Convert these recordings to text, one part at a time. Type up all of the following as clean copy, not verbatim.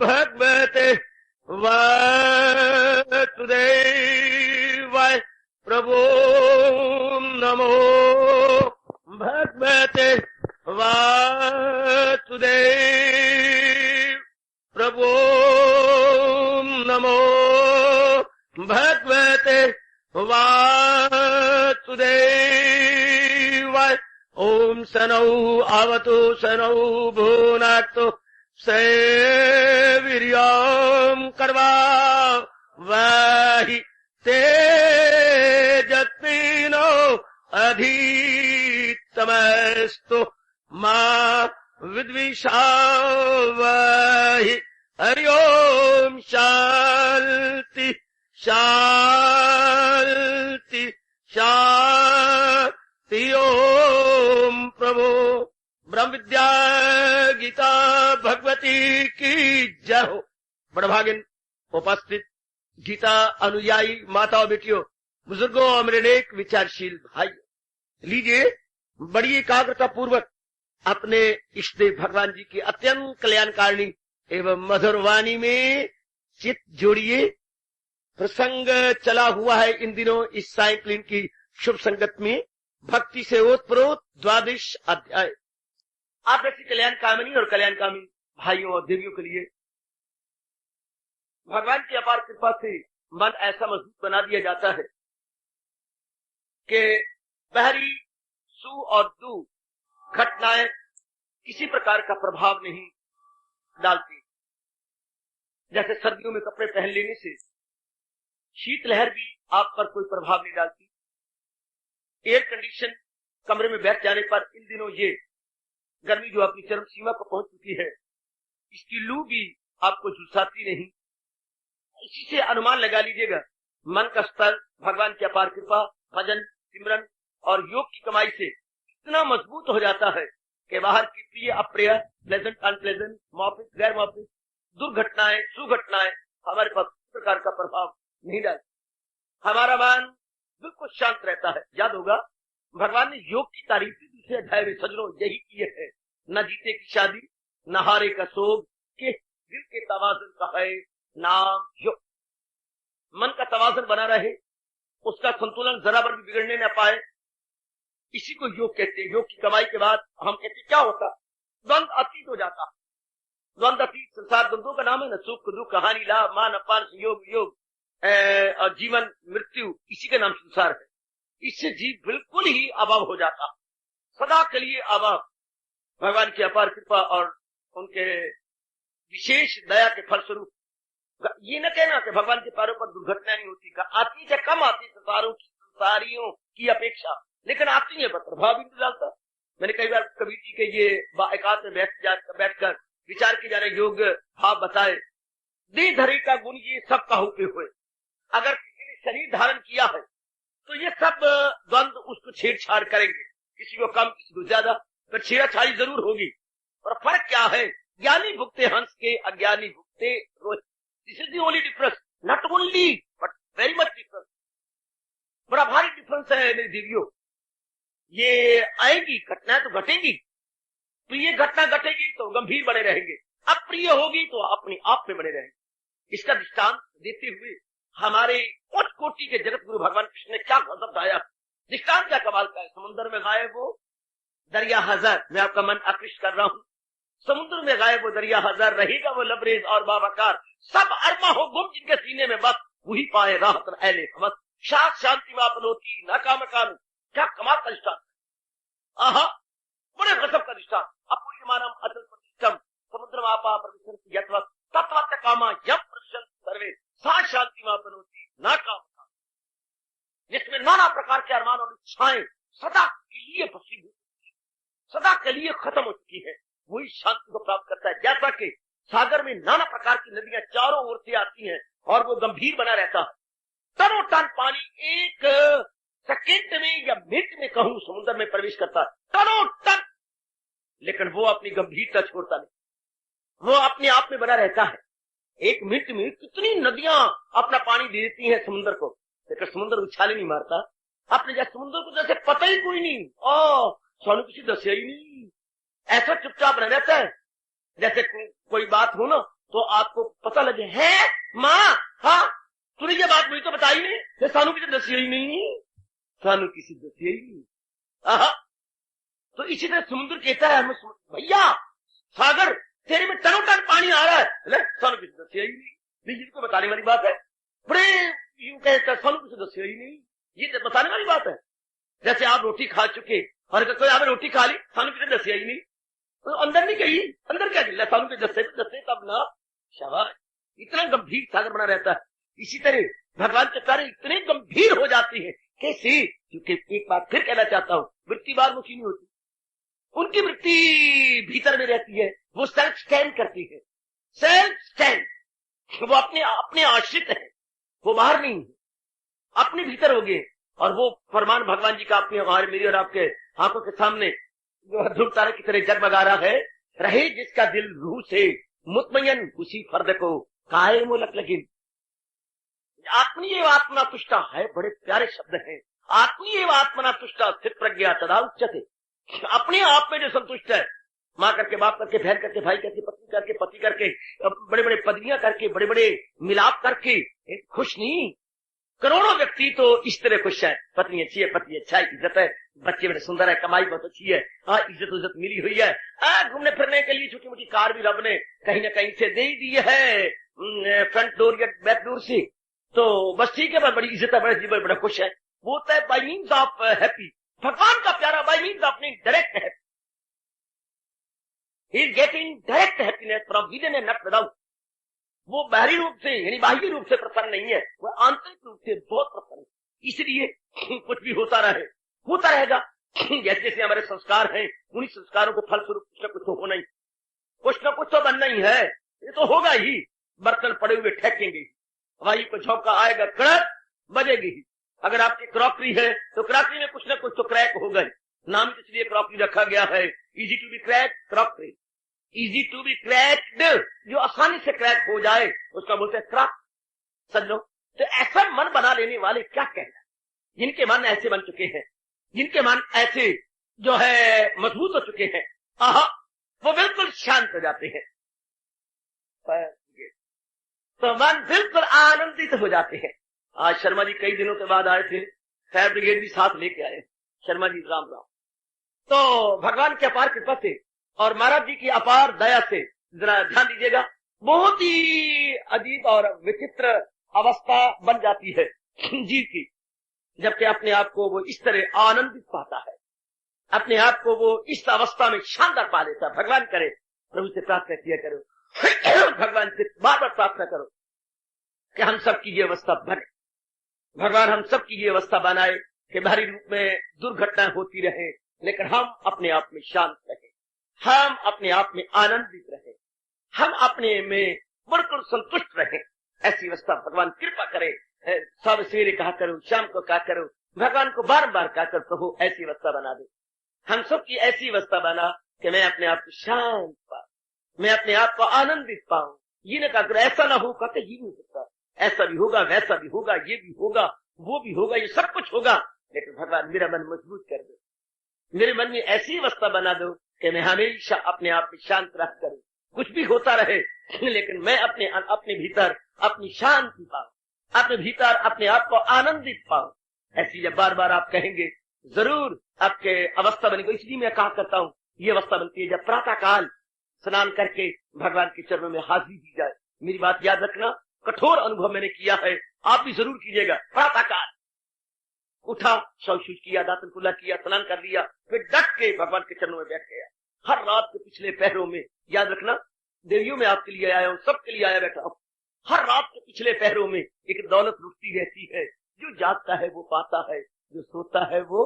भगवते वासुदेवाय प्रभो नमो भगवते वासुदेव प्रभो नमो भगवते वासुदेवाय ओम सनौ आवतु सनौ भुनक्तु सेवीर्यं कर्वा वही तेजस्विनो अधितमस्तु मा विद्विषावहि हरि ओम शांति शांति शांति ओम प्रभु ब्रह्म विद्या गीता भगवती की जय हो। बड़भागिन उपस्थित गीता अनुयायी माताओं बेटियों बुजुर्गों और मेरे नेक विचारशील भाई, लीजिए बड़ी एकाग्रता पूर्वक अपने इष्ट देव भगवान जी की अत्यंत कल्याणकारिणी एवं मधुर वाणी में चित जोड़िए। प्रसंग चला हुआ है इन दिनों इस साइक्लिन की शुभ संगत में भक्ति से ओतप्रोत 12 अध्याय। आप ऐसी कल्याण कामनी और कल्याणकामी भाइयों और देवियों के लिए भगवान की अपार कृपा से मन ऐसा मजबूत बना दिया जाता है कि बहरी सु और दू घटनाएं किसी प्रकार का प्रभाव नहीं डालती। जैसे सर्दियों में कपड़े पहन लेने से शीतलहर भी आप पर कोई प्रभाव नहीं डालती। एयर कंडीशन कमरे में बैठ जाने पर इन दिनों ये गर्मी जो अपनी चरम सीमा पर पहुंच चुकी है, इसकी लू भी आपको झुलसाती नहीं। इसी से अनुमान लगा लीजिएगा मन का स्तर भगवान की अपार कृपा, भजन, सिमरन और योग की कमाई से इतना मजबूत हो जाता है कि बाहर की प्रिय अप्रिय, प्लेजेंट अनप्लेजेंट, मौफिक गैर मौफिक, दुर्घटनाएं सुघटनाएं हमारे पर प्रकार का प्रभाव नहीं डालती। हमारा मन बिल्कुल शांत रहता है। याद होगा भगवान ने योग की तारीफ भी दूसरे अध्याय में सजनों यही की है, न जीते की शादी न हारे का सोग, के दिल के तवाज़ुन का है नाम योग। मन का तवाज़ुन बना रहे, उसका संतुलन जरा भर भी बिगड़ने न पाए, इसी को योग कहते हैं। योग की कमाई के बाद हम कहते क्या होता, द्वंद अतीत हो जाता। द्वंद अतीत संसार द्वंद्वों का नाम है न, सुख दुख कहानी लाभ मान अपान संयोग योग और जीवन मृत्यु, इसी का नाम संसार है। इससे जीव बिल्कुल ही अभाव हो जाता, सदा के लिए अभाव। भगवान की अपार कृपा और उनके विशेष दया के फलस्वरूप ये न कहना कि भगवान के पैरों पर दुर्घटना नहीं होती, आती है कम आती संसारियों की अपेक्षा, लेकिन आती है पर प्रभाव भी नहीं डालता। मैंने कई बार कबीर जी के ये एकांत में बैठकर विचार किए जाने योग्य भाव बताए। देह धरी का गुण ये सब काहू पे हुए, अगर किसी ने शरीर धारण किया है तो ये सब द्वंद्व उसको छेड़छाड़ करेंगे, किसी को कम किसी को ज्यादा, पर छेड़छाड़ी जरूर होगी। और फर्क क्या है, ज्ञानी भुगते हंस के अज्ञानी भुगते रोज। This is the only difference, not only but very much difference. बड़ा भारी डिफरेंस है मेरी देवियों। ये आएगी घटना तो घटेगी, प्रिय घटना घटेगी तो गंभीर बने रहेंगे, अप्रिय होगी तो अपने आप में बने रहेंगे। इसका दृष्टांत देते हुए हमारे उच्च कोटि के जगत गुरु भगवान कृष्ण ने क्या गजब गाया, दृष्टांत क्या कमाल का है। समुद्र में गायब वो दरिया हजार, मैं आपका मन आकृष्ट कर रहा हूं। समुद्र में गायब वो दरिया हजार, रहेगा वो लबरेज और बाबाकार, सब अरमा हो गुम जिनके सीने में बस, वही पाए राहत ऐले हमत, शांत शांति में अपनोती नाकाम कानू। क्या कमाल का दृष्टांत, आहा बड़े गजब का दृष्टांत। अपूर्यमानम अचल प्रतिष्ठम समुद्र मापा प्रविशन्ति यत्वत् तत्वत् कामा यम प्रविशन्ति सर्वे सा शांति में अपनोती नाकाम कानू, जिसमें नाना प्रकार के अरमान और इच्छाएं सदा के लिए भस्मीभूत, सदा के लिए खत्म हो चुकी है, वही शांति को प्राप्त करता है। जैसा कि सागर में नाना प्रकार की नदियां चारों ओर से आती हैं और वो गंभीर बना रहता है, टनों टन पानी एक सेकेंड में या मिनट में कहूं समुद्र में प्रवेश करता है, टनों टन, लेकिन वो अपनी गंभीरता छोड़ता नहीं, वो अपने आप में बना रहता है। एक मिनट में कितनी नदियां अपना पानी दे देती हैं समुद्र को, लेकिन समुद्र उछाले नहीं मारता अपने, जैसे समुद्र को जैसे पता ही कोई नहीं, सोनू किसी दसिया ही नहीं, ऐसा चुपचाप रह जाता है। जैसे कोई बात हो ना तो आपको पता लगे है माँ, हाँ तूने ये बात मुझे तो बताई नहीं, ये सानू किसी दसी ही नहीं, सानू किसी दसी ही नहीं। तो इसी तरह समुद्र कहता है भैया सागर तेरे में टनों टन पानी आ रहा है, सानू किसी दसी ही नहीं, जिसको बताने वाली बात है। बड़े यूं कहता है सानू किसी दसी ही नहीं, ये बताने वाली बात है। जैसे आप रोटी खा चुके और कोई आपने रोटी खा ली, सानू किसी दसी ही नहीं, तो अंदर नहीं गई, अंदर क्या गिल्ला, सानू के दस्ते तब ना। शाबाश, इतना गंभीर सागर बना रहता है। इसी तरह भगवान के कार्य इतने गंभीर हो जाती है कैसे, क्योंकि एक बात फिर कहना चाहता हूं, वृत्ति बार मुखी नहीं होती, उनकी वृत्ति भीतर में रहती है, वो सेल्फ स्टैंड करती है, सेल्फ स्टैंड, वो अपने आश्रित है, वो बाहर नहीं है, अपने भीतर हो गए। और वो फरमान भगवान जी का अपने हमारे मेरी और आपके आंखों के सामने जो ध्रुव तारे की तरह जगमगा रहा है, रहे जिसका दिल रूह से मुतमयन उसी फर्द को काहे मुलक लगी। आत्मीय आत्मा तुष्टा है, बड़े प्यारे शब्द हैं। आत्मीय आत्मना तुष्टा स्थित प्रज्ञा तदा उच्चते, अपने आप में जो संतुष्ट है, माँ करके बाप करके बहन करके भाई करके पत्नी करके पति करके बड़े बड़े पदवियां करके बड़े बड़े मिलाप करके खुश नहीं। करोड़ों व्यक्ति तो इस तरह खुश है, पत्नी अच्छी है, पति अच्छा है, इज्जत है, बच्चे बड़े सुंदर है, कमाई बहुत अच्छी है, इज्जत मिली हुई है, घूमने फिरने के लिए छोटी मोटी कार भी रब ने कहीं ना कहीं से दे ही दी है, फ्रंट डोर या बैक डोर से, तो बस ठीक है, बड़ी इज्जत है, बड़े जीवन बड़ा खुश है। वो होता है बाई मीन्स ऑफ हैप्पी। भगवान का प्यारा बाई मीन्स ऑफ डायरेक्ट है, he is getting direct happiness from with in and not without. वो बाहरी रूप से यानी बाह्य रूप से प्रसन्न नहीं है, वो आंतरिक रूप से बहुत प्रसन्न है। इसलिए कुछ भी होता रहेगा। जैसे जैसे हमारे संस्कार हैं, उन्हीं संस्कारों के फलस्वरूप कुछ न कुछ तो होना ही, कुछ न कुछ तो बनना ही है, ये तो होगा ही। बर्तन पड़े हुए ठेकेंगे, हवाई को झोंका आएगा, कड़क बजेगी ही। अगर आपकी क्रॉकरी है तो क्रॉकरी में कुछ न कुछ तो क्रैक होगा ही, नाम इसलिए क्रॉकरी रखा गया है, easy to be crack crockery, easy to be cracked, जो आसानी से क्रैक हो जाए उसका बोलते हैं क्रॉक। समझो, तो ऐसा मन बना लेने वाले क्या कहना, जिनके मन ऐसे बन चुके हैं, जिनके मन ऐसे जो है मजबूत हो चुके हैं, वो बिल्कुल शांत हो जाते हैं, तो मन बिल्कुल आनंदित हो जाते हैं। आज शर्मा जी कई दिनों के बाद आए थे, फायर ब्रिगेड भी साथ लेके आए, शर्मा जी राम राम। तो भगवान की अपार कृपा से और महाराज जी की अपार दया से जरा ध्यान दीजिएगा, बहुत ही अजीब और विचित्र अवस्था बन जाती है जीव की, जबकि अपने आप को वो इस तरह आनंदित पाता है, अपने आप को वो इस अवस्था में शानदार पा लेता है। भगवान करे, प्रभु से प्रार्थना किया करो, भगवान से बार बार प्रार्थना करो कि हम सबकी ये अवस्था बने, भगवान हम सबकी ये अवस्था बनाए कि बाहरी रूप में दुर्घटनाएं होती रहे, लेकिन हम अपने आप में शांत रहे, हम अपने आप में आनंदित रहे, हम अपने में बिल्कुल संतुष्ट रहे। ऐसी अवस्था भगवान कृपा करे। सब सवेरे कहा करो, शाम को कहा करो, भगवान को बार बार कहा कर, प्रभु ऐसी अवस्था बना दे, हम सबकी ऐसी अवस्था बना कि मैं अपने आप को शांत पाऊं, मैं अपने आप को आनंदित पाऊं। ये न कहा ऐसा ना हो, कहते ये नहीं होता, ऐसा भी होगा, वैसा भी होगा, ये भी होगा, वो भी होगा, ये सब कुछ होगा, लेकिन भगवान मेरा मन मजबूत कर दो, मेरे मन में ऐसी अवस्था बना दो कि मैं हमेशा अपने आप में शांत रह करूं, कुछ भी होता रहे लेकिन मैं अपने भीतर अपनी शांति पाऊं, अपने भीतर अपने आप को आनंदित पाऊं। ऐसी जब बार बार आप कहेंगे जरूर आपके अवस्था बनेगी। इसलिए मैं कहा करता हूं ये अवस्था बनती है जब प्रातः काल स्नान करके भगवान के चरणों में हाजिरी दी जाए। मेरी बात याद रखना, कठोर अनुभव मैंने किया है, आप भी जरूर कीजिएगा। प्रातः काल उठा, शौच किया, दातन कुल्ला किया, स्नान कर लिया, फिर डट के भगवान के चरणों में बैठ गया। हर रात के पिछले पहरों में, याद रखना देवियों में आपके लिए आया हूं, सबके लिए आया बैठा हूं, हर रात के पिछले पहरों में एक दौलत लुटती रहती है। जो जागता है वो पाता है, जो सोता है वो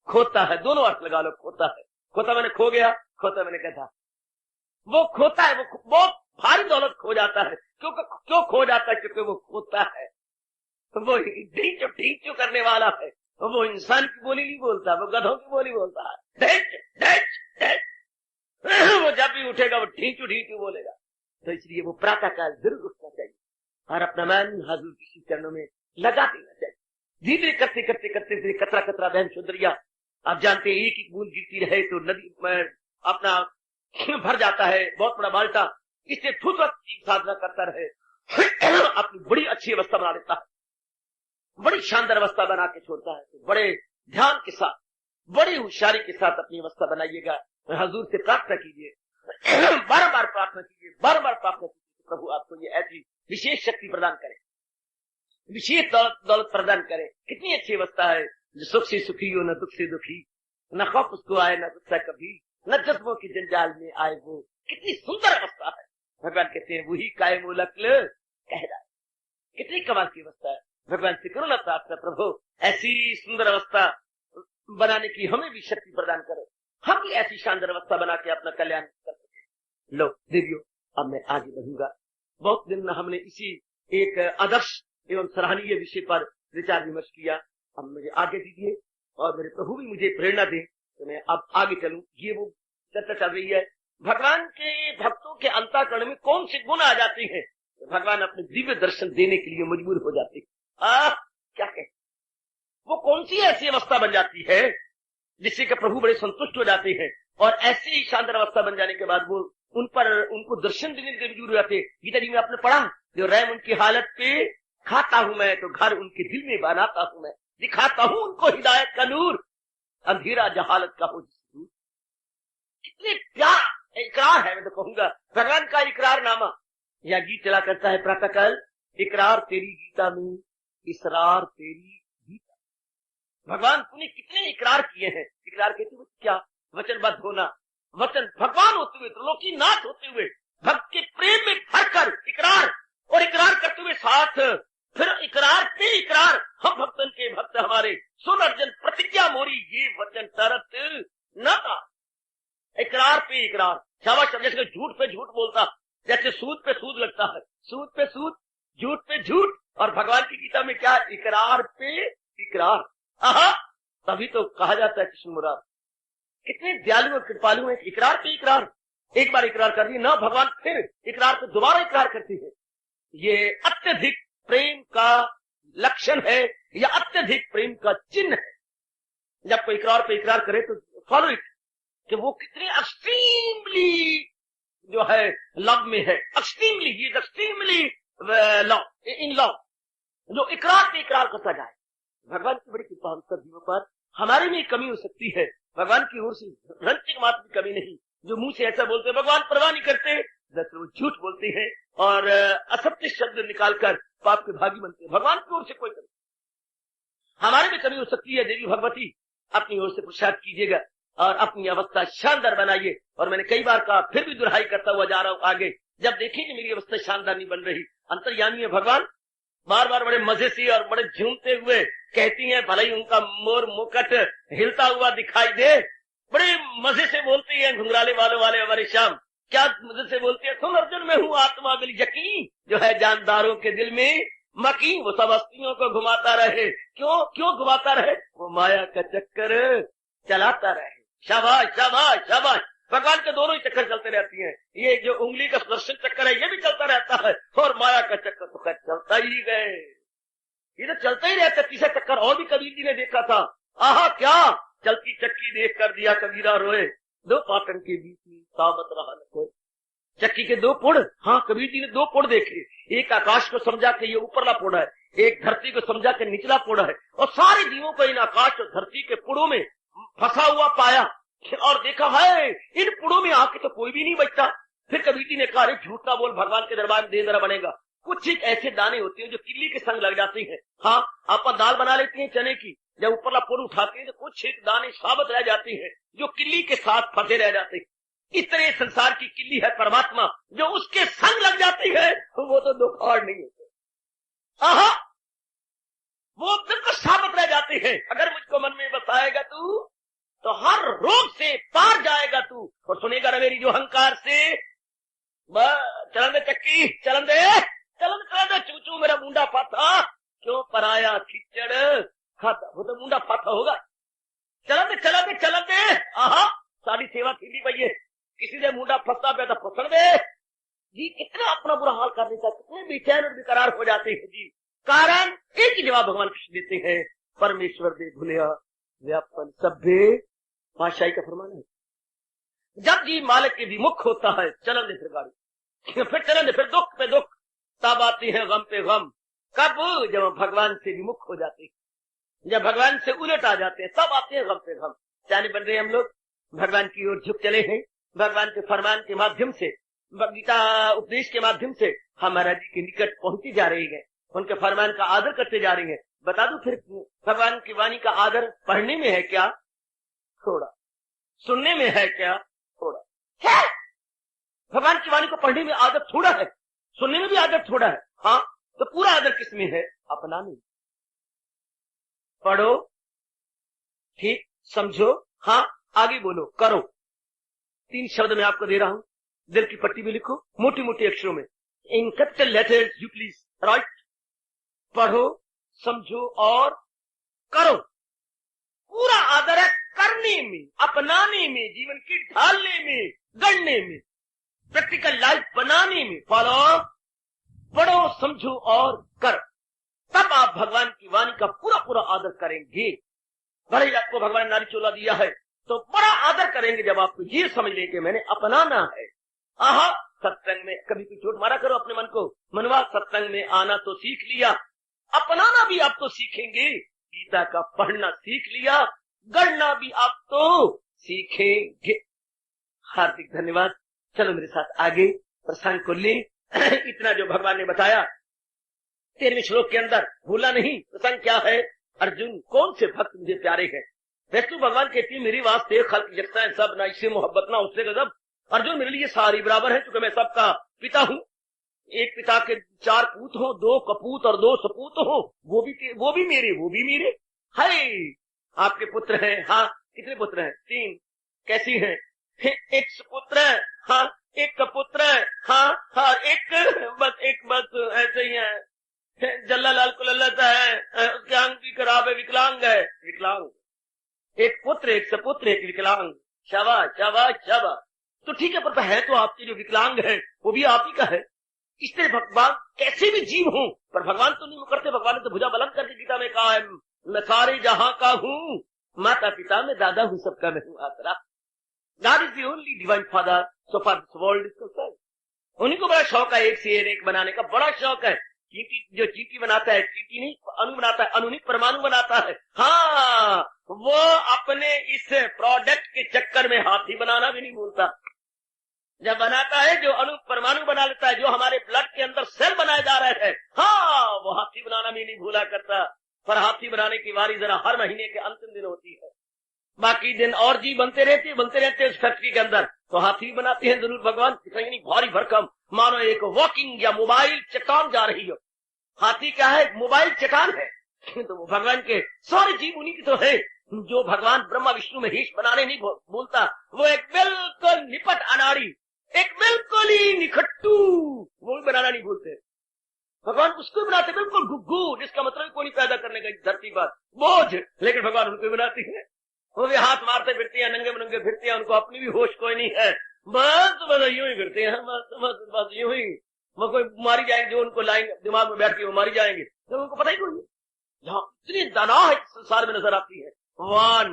खोता है। दोनों अर्थ लगा लो, खोता है, खोता मैंने खो गया, खोता मैंने कहा वो खोता है, वो बहुत भारी दौलत खो जाता है। क्यों खो जाता है? क्योंकि वो खोता है, वो ढींचो करने वाला है, वो इंसान की बोली नहीं बोलता, वो गधों की बोली बोलता है। वो जब भी उठेगा वो ढींचू बोलेगा। तो इसलिए वो प्रातः काल जरूर उठना चाहिए और अपना मन हजूर की चरणों में लगा देना चाहिए। धीरे करते करते करते धीरे कतरा कतरा बहन सुंदरिया, आप जानते हैं एक एक बूंद गिरती रहे तो नदी अपना भर जाता है, बहुत बड़ा बाल्टा इससे फुर्सत की साधना करता रहे, अपनी बड़ी अच्छी अवस्था बना लेता है, बड़ी शानदार अवस्था बना के छोड़ता है। तो बड़े ध्यान के साथ, बड़ी होशियारी के साथ अपनी अवस्था बनाइएगा। हजूर से प्रार्थना कीजिए, बार बार प्रार्थना कीजिए, बार बार प्रार्थना कीजिए, प्रभु आपको ये ऐसी विशेष शक्ति प्रदान करे, विशेष दौलत प्रदान करे। कितनी अच्छी अवस्था है, जो सुख से सुखी हो, न दुख से दुखी, न खौफ उसको आए न गुस्सा कभी, न जज्बों की जंजाल में आए वो। कितनी सुंदर अवस्था है। भगवान कहते हैं वही कायम लक्ल कह रहा है। कितनी कमाल की अवस्था है। भगवान से करो ना प्रार्थना, प्रभु ऐसी सुंदर अवस्था बनाने की हमें भी शक्ति प्रदान करो, हम भी ऐसी शानदार अवस्था बना के अपना कल्याण कर सके। लो देवियों, अब मैं आगे बढ़ूंगा। बहुत दिन हमने इसी एक आदर्श एवं सराहनीय विषय पर विचार विमर्श किया। अब मुझे आगे दीजिए और मेरे प्रभु भी मुझे प्रेरणा दें तो मैं अब आगे चलूं। ये वो चर्चा चल रही है, भगवान के भक्तों के अंतःकरण में कौन से गुण आ जाते हैं तो भगवान अपने दिव्य दर्शन देने के लिए मजबूर हो जाते हैं। क्या कहें, वो कौन सी ऐसी अवस्था बन जाती है जिससे कि प्रभु बड़े संतुष्ट हो जाते हैं, और ऐसी ही शानदार अवस्था बन जाने के बाद वो उनको दर्शन देने के मजबूर हो जाते हैं। गीता जी में आपने पढ़ा, जो रैम उनकी हालत पे खाता हूं मैं, तो घर उनके दिल में बनाता हूं मैं, दिखाता हूं उनको हिदायत का नूर, अंधेरा जहालत का हो दूर। कितने प्यार इकरार है, मैं तो कहूंगा भगवान का इकरार नामा। यह गीत चला करता है प्रातःकाल, इकरार तेरी गीता में, इसरार तेरी गीता। भगवान तूने कितने इकरार किए हैं। इकरार कहते हुए क्या, वचनबद्ध होना, वचन भगवान होते हुए, त्रिलोकीनाथ होते हुए, भक्त के प्रेम में भरकर इकरार, और इकरार करते हुए साथ फिर इकरार पे इकरार। हम भक्तन के भक्त हमारे, सुन अर्जन प्रतिज्ञा मोरी, ये वचन तरत न था। इकरार पे इकरार, शाबाश। जैसे झूठ पे झूठ बोलता, जैसे सूद पे सूद लगता है, सूद पे सूद, झूठ पे झूठ। और भगवान की गीता में क्या, इकरार पे इकरार। तभी तो कहा जाता है कृष्ण मुरार कितने दयालु और कृपालु हैं। इकरार पे इकरार, एक बार इकरार कर दी ना, भगवान फिर इकरार पे दोबारा इकरार करती है। ये अत्यधिक प्रेम का लक्षण है, या अत्यधिक प्रेम का चिन्ह है। जब कोई इकरार पे इकरार करे तो फॉलो इट, कि वो कितने एक्सट्रीमली जो है लव में है, extremely, he is extremely love in love, जो इकरार पे इकरार करता जाए। भगवान की बड़ी कृपा हम सब जीवों पर। हमारे में कमी हो सकती है, भगवान की ओर से रंचिक मात्र की कमी नहीं। जो मुंह से ऐसा बोलते हैं भगवान परवाह नहीं करते, दरअसल वो झूठ बोलते हैं और असत्य शब्द निकालकर पाप के भागी बनते हैं। भगवान की ओर से कोई कमी, हमारे में कमी हो सकती है। देवी भगवती अपनी ओर से पुरुषार्थ कीजिएगा और अपनी अवस्था शानदार बनाइए। और मैंने कई बार कहा, फिर भी दुहाई करता हुआ जा रहा हूं आगे, जब देखेंगे मेरी अवस्था शानदार नहीं बन रही, अंतर्यामी है भगवान, बार बार बड़े मजे से और बड़े झूमते हुए कहती हैं, भले ही उनका मोर मुकुट हिलता हुआ दिखाई दे, बड़े मजे से बोलती हैं, घुंघराले वालों वाले हमारे श्याम, क्या मजे से बोलती है, सुन अर्जुन में हूँ आत्मा बिल यकीन, जो है जानदारों के दिल में मकीन। वो सब हस्तियों को घुमाता रहे, क्यों घुमाता रहे, वो माया का चक्कर चलाता रहे। शाबाश शाबाश शाबाश। भगवान के दोनों ही चक्कर चलते रहती हैं। ये जो उंगली का सुदर्शन चक्कर है, ये भी चलता रहता है, और माया का चक्कर तो खैर चलता ही गए, ये तो चलता ही रहता। तीसरा चक्कर और भी कबीर जी ने देखा था। आहा, क्या चलती चक्की देख कर दिया कबीरा रोए, दो पाटन के बीच में साबत रहा न कोई। चक्की के दो पुड़, हाँ कबीर जी ने दो पुड़ देखे, एक आकाश को समझा के ये ऊपरला पुड़ है, एक धरती को समझा के निचला पुड़ है, और सारे जीवों को इन आकाश और धरती के पुड़ों में फंसा हुआ पाया और देखा है इन पुड़ों में आके तो कोई भी नहीं बचता। फिर कबीर जी ने कहा, अरे झूठ ना बोल, भगवान के दरबार में देर बनेगा। कुछ एक ऐसे दाने होते हैं जो किल्ली के संग लग जाते हैं। हाँ, आप दाल बना लेते हैं चने की, जब ऊपरला पुड़ उठाते हैं तो कुछ एक दाने साबित रह जाते हैं जो किल्ली के साथ फंसे रह जाते हैं। इस तरह संसार की किल्ली है परमात्मा, जो उसके संग लग जाती है वो तो दुखाड़ नहीं होते, आहा, वो बिल्कुल साबित रह जाते हैं। अगर मुझको मन में बसाएगा तू तो हर रोग से पार जाएगा तू, और सुनेगा ना मेरी जो अहंकार से, चलन दे चक्की, चलन दे चूचू मेरा मुंडा फाथा, क्यों पराया खिचड़ खाता, वो तो मुंडा फाथा होगा। चलन दे आहा, सारी सेवा खिली पई है, किसी ने मुंडा फंसता पे तो फंसन दे जी। कितना अपना बुरा हाल कर देता, कितने बेचैन और बेकरार हो जाते हैं जी। कारण एक ही जवाब भगवान कृष्ण देते हैं, परमेश्वर दे भूलिया व्यापन सभ्य पाशाही का फरमान है। जब जी मालिक के विमुख होता है, चलन दे फिर गाड़ी, फिर चलन, फिर दुख पे दुख, तब आती है गम पे गम। कब? जब हम भगवान से विमुख हो जाते हैं, जब भगवान से उलट आ जाते हैं, तब आते हैं गम पे गम। जाने बन रहे हम लोग भगवान की ओर झुक चले हैं, भगवान के फरमान के माध्यम से, गीता उपदेश के माध्यम से हम महाराज जी के निकट पहुंचती जा रही है, उनके फरमान का आदर करते जा रही है। बता दूं फिर, भगवान की वाणी का आदर पढ़ने में है क्या? थोड़ा। सुनने में है क्या? थोड़ा है। भगवान की वाणी को पढ़ने में आदर थोड़ा है, सुनने में भी आदर थोड़ा है। हाँ, तो पूरा आदर किसमें है? अपनाने। पढ़ो, ठीक, समझो, हाँ, आगे बोलो, करो। 3 शब्द मैं आपको दे रहा हूं, दिल की पट्टी में लिखो, मोटी मोटी अक्षरों में, in capital letters you please right. पढ़ो, समझो और करो। पूरा आदर है करने में, अपनाने में, जीवन की ढालने में, गढ़ने में, प्रैक्टिकल लाइफ बनाने में। फॉलो, पढ़ो, समझो और करो, तब आप भगवान की वाणी का पूरा पूरा आदर करेंगे। भले ही आपको भगवान ने नारी चोला दिया है तो बड़ा आदर करेंगे जब आपको ये समझ लें कि मैंने अपनाना है। आहा, सत्संग में कभी कोई चोट मारा करो अपने मन को, मनवा सत्संग में आना तो सीख लिया, अपनाना भी आप तो सीखेंगे। गीता का पढ़ना सीख लिया, गढ़ना भी आप तो सीखेंगे। हार्दिक धन्यवाद। चलो मेरे साथ आगे प्रसंग को ले। इतना जो भगवान ने बताया 13वें श्लोक के अंदर, भूला नहीं प्रसंग क्या है? अर्जुन, कौन से भक्त मुझे प्यारे हैं? वैसे भगवान कहती है मेरे वास्ते खल्क जगता है सब, ना इससे मोहब्बत ना उससे गजब। अर्जुन मेरे लिए सारी बराबर है, क्योंकि मैं सबका पिता हूँ। एक पिता के 4 पूत हो, 2 कपूत और 2 सपूत हो, वो भी मेरे है। आपके पुत्र हैं? हाँ। कितने पुत्र हैं? 3। कैसी हैं? एक सुपुत्र है, हाँ, एक कपुत्र है, हाँ, एक बस ऐसे ही है। जल्ला लाल को लल्लता है, उसके अंग भी खराब है, विकलांग है, विकलांग। एक पुत्र, एक सपुत्र, एक विकलांग। शाबाश शाबाश शाबाश। तो ठीक है, पर है तो आपके जो विकलांग है वो भी आप ही का है। इसलिए भगवान कैसे भी जीव हो, पर भगवान तो नहीं मुकरते। भगवान ने तो भुजा बुलंद करके गीता में कहा है, मैं सारे जहां का हूँ, माता पिता में दादा हूँ, सबका मैं हूँ आसरा। God is the only divine father so far this world is concerned. उन्हीं को बड़ा शौक है एक से एक बनाने का, बड़ा शौक है। चींटी जो चींटी बनाता है, चींटी नहीं अणु बनाता है, अणु नहीं परमाणु बनाता है। हाँ, वो अपने इस प्रोडक्ट के चक्कर में हाथी बनाना भी नहीं भूलता। जब बनाता है जो अणु परमाणु बना लेता है, जो हमारे ब्लड के अंदर सेल बनाए जा रहे हैं, हाँ, वो हाथी बनाना भी नहीं भूला करता। पर हाथी बनाने की बारी जरा हर महीने के अंतिम दिन होती है। बाकी दिन और जी बनते रहते उस फैक्ट्री के अंदर, तो हाथी बनाते हैं जरूर भगवान। कहीं भारी भरकम, मानो एक वॉकिंग या मोबाइल चट्टान जा रही हो। हाथी क्या है? मोबाइल चट्टान है। तो वो भगवान के सारे जीव उन्हीं की तो है। जो भगवान ब्रह्मा विष्णु महेश बनाने नहीं बोलता, वो एक बिल्कुल निपट अनाड़ी, एक बिल्कुल ही निखट्टू, वो भी बनाना नहीं भूलते। भगवान उसको बनाते बिल्कुल गुग्गू, जिसका मतलब कोई नहीं पैदा करने का धरती पर बोझ, लेकिन भगवान उनको बनाती है। वो भी हाथ मारते फिरती है, नंगे नंगे फिरती है, उनको अपनी भी होश कोई नहीं है। बस यूं ही फिरते हैं, बस यूं ही। वो कोई मारी जाएंगे, जो उनको लाएंगे दिमाग में बैठ के वो मारी जाएंगे, तो उनको पता ही कोई नहीं। जहाँ इतनी दाना है संसार में नजर आती है, वहां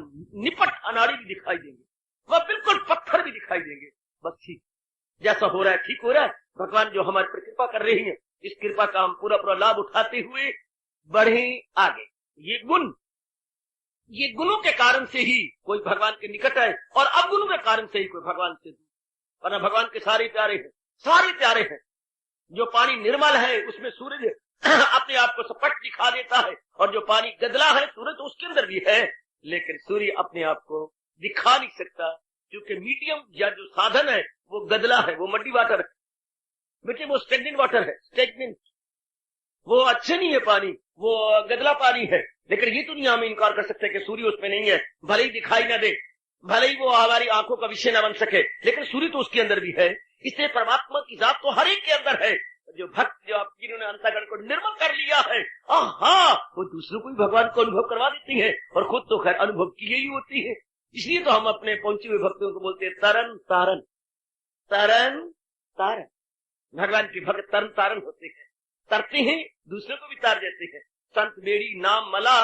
निपट अनाड़ी भी दिखाई देंगे, वह बिल्कुल पत्थर भी दिखाई देंगे। बस ठीक जैसा हो रहा है ठीक हो रहा है। भगवान जो हमारी पर कृपा कर रही है, इस कृपा का हम पूरा पूरा लाभ उठाते हुए बढ़े आगे। ये गुणों के कारण से ही कोई भगवान के निकट है, और अवगुणों के कारण से ही कोई भगवान से दूर। वरना भगवान के सारे प्यारे हैं, सारे प्यारे हैं। जो पानी निर्मल है उसमें सूरज अपने आप को स्पष्ट दिखा देता है, और जो पानी गदला है, सूरज तो उसके अंदर भी है, लेकिन सूर्य अपने आप को दिखा नहीं सकता, क्योंकि मीडियम या जो साधन है वो गदला है, वो मड्डी वाटर है बेटे, वो स्टेगनेंट वाटर है, स्टेगनेंट, वो अच्छे नहीं है पानी, वो गदला पानी है। लेकिन ये तो नहीं हम इनकार कर सकते कि सूर्य उसमें नहीं है, भले ही दिखाई ना दे, भले ही वो हमारी आंखों का विषय न बन सके, लेकिन सूर्य तो उसके अंदर भी है। इसलिए परमात्मा की जात तो हर एक के अंदर है। जो भक्त, जो जिन्होंने अंतःकरण को निर्मल कर लिया है, वो दूसरों को भी भगवान को अनुभव करवा देती है, और खुद तो खैर अनुभव की ही होती है। इसलिए तो हम अपने पहुंचे हुए भक्तों को बोलते हैं तरन तारन, तरन तारन। भगवान के भक्त तरन तारन होते हैं, तरते हैं, दूसरों को भी तार देते हैं। संत बेड़ी नाम मला,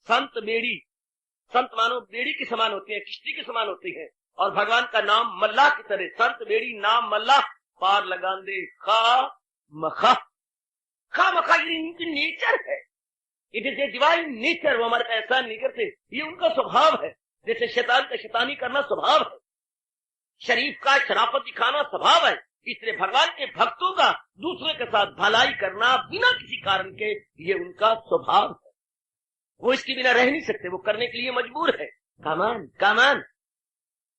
संत बेड़ी, संत मानो बेड़ी के समान होते हैं, किश्ती के समान होते हैं, और भगवान का नाम मल्लाह की तरह, संत बेड़ी नाम मल्लाह, पार लगान दे खा मखा। खा मखा ये इनकी नेचर है, it is a divine nature. वो हमारे का एहसान नहीं करते, ये उनका स्वभाव है। जैसे शैतान का शैतानी करना स्वभाव है, शरीफ का शराफत दिखाना स्वभाव है, इसलिए भगवान के भक्तों का दूसरे के साथ भलाई करना बिना किसी कारण के ये उनका स्वभाव है। वो इसके बिना रह नहीं सकते, वो करने के लिए मजबूर है। कामान कामान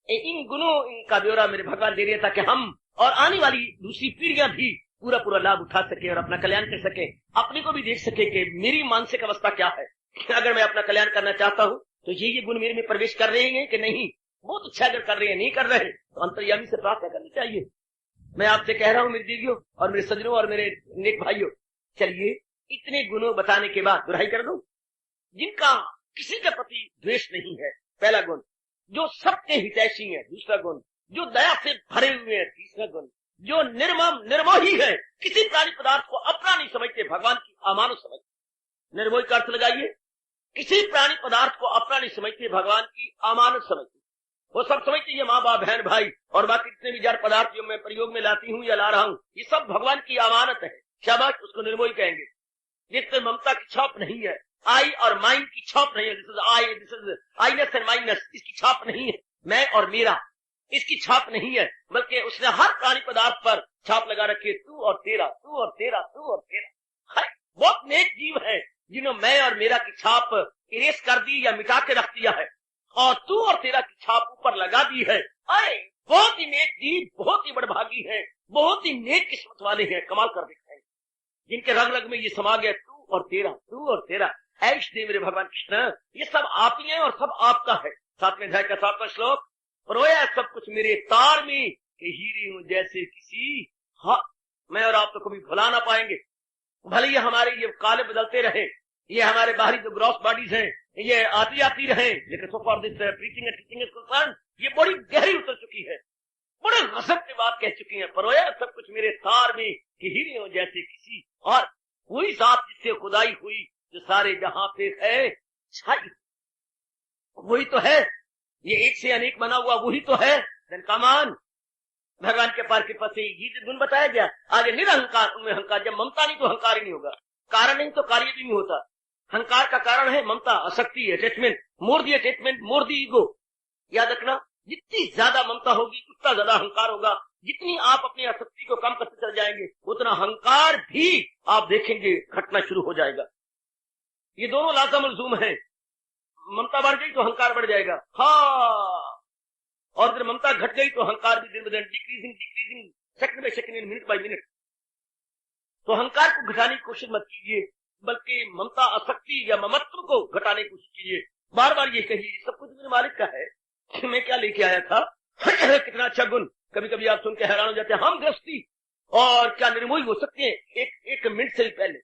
इन गुणों इनका ब्यौरा मेरे भगवान दे रहे ताकि हम और आने वाली दूसरी पीढ़ियां भी पूरा पूरा लाभ उठा सके और अपना कल्याण कर सके, अपने को भी देख सके कि मेरी मानसिक अवस्था क्या है। अगर मैं अपना कल्याण करना चाहता हूँ तो ये गुण मेरे में प्रवेश कर रहे हैं कि नहीं, बहुत अच्छा अगर कर रहे हैं, नहीं कर रहे तो अंतर्यामी से प्रार्थना करनी चाहिए। मैं आपसे कह रहा हूँ मेरे दीदियों और मेरे सज्जनों और मेरे नेक भाइयों, चलिए इतने गुणों बताने के बाद दुहाई कर दूं जिनका किसी के प्रति द्वेष नहीं है, पहला गुण। जो सबके हितैषी है, दूसरा गुण। जो दया से भरे हुए हैं, तीसरा गुण। जो निर्मम निर्मोही है, किसी प्राणी पदार्थ को अपना नहीं समझते, भगवान की अमानत समझते। निर्मोही का अर्थ लगाइए, किसी प्राणी पदार्थ को अपना नहीं समझते, भगवान की अमानत समझते। वो सब समझते ये माँ बाप बहन भाई और बाकी जितने भी जड़ पदार्थ जो मैं प्रयोग में लाती हूँ या ला रहा हूँ, ये सब भगवान की अमानत है। शाबाश, उसको निर्मोही कहेंगे। जिससे ममता की छाप नहीं है, आई और माइन की छाप नहीं है, this is I, this is आईनेस and minus, इसकी छाप नहीं है। मैं और मेरा, इसकी छाप नहीं है, बल्कि उसने हर प्राणी पदार्थ पर छाप लगा रखी है, तू और तेरा, तू और तेरा, तू और तेरा। बहुत नेक जीव है जिन्होंने मैं और मेरा की छाप इरेज कर दी या मिटा के रख दिया है और तू और तेरा की छाप ऊपर लगा दी है। अरे बहुत ही नेक जीव, बहुत ही बड़भागी है, बहुत ही नेक किस्मत वाले हैं। कमाल कर दिखाए जिनके रग रग में ये समा गया, तू और तेरा, तू और तेरा। ऐश दे मेरे भगवान कृष्ण, ये सब आप ही है और सब आपका है। 7वें अध्याय का 7वां श्लोक, रोया सब कुछ मेरे तार में कि हीरे हूं जैसे किसी। हाँ, मैं और आप तो कभी भुला ना पाएंगे, भले ही हमारे ये काले बदलते रहे, ये हमारे बाहरी जो ग्रॉस बॉडीज हैं ये आती आती रहे, लेकिन so for this preaching and teaching is concern ये बड़ी गहरी उतर चुकी है, बड़े गजब की बात कह चुकी है। परोया सब कुछ मेरे तार में कि हीरे हूं जैसे किसी। और वही साथ जिससे खुदाई हुई जो सारे जहां पे है छाई, वही तो है। ये एक से अनेक बना हुआ वही तो है। कमान भगवान के पार कृपा से ये गुण बताया गया। आगे निरहंकार, उनमें अहंकार। जब ममता नहीं तो अहंकार ही नहीं होगा, कारण नहीं तो कार्य भी नहीं होता। अहंकार का कारण है ममता, आसक्ति, अटैचमेंट, मोर दी अटैचमेंट, मोर दी ईगो। याद रखना, जितनी ज्यादा ममता होगी उतना ज्यादा अहंकार होगा। जितनी आप अपनी आसक्ति को कम करते चल जाएंगे उतना अहंकार भी आप देखेंगे घटना शुरू हो जाएगा। ये दोनों लाज़िम मलज़ूम है। ममता बढ़ गई तो अहंकार बढ़ जाएगा, हाँ, और अगर ममता घट गई तो अहंकार भी दिन ब दिन decreasing second by second, minute by minute. तो अहंकार को घटाने की कोशिश मत कीजिए, बल्कि ममता, आसक्ति या ममत्व को घटाने की कोशिश कीजिए। बार बार ये कहिए सब कुछ मेरे मालिक का है, मैं क्या लेके आया था। कितना अच्छा गुण। कभी कभी आप सुन के हैरान हो जाते हैं, हम गृहस्थी और क्या निर्मोही हो सकते हैं एक मिनट से भी पहले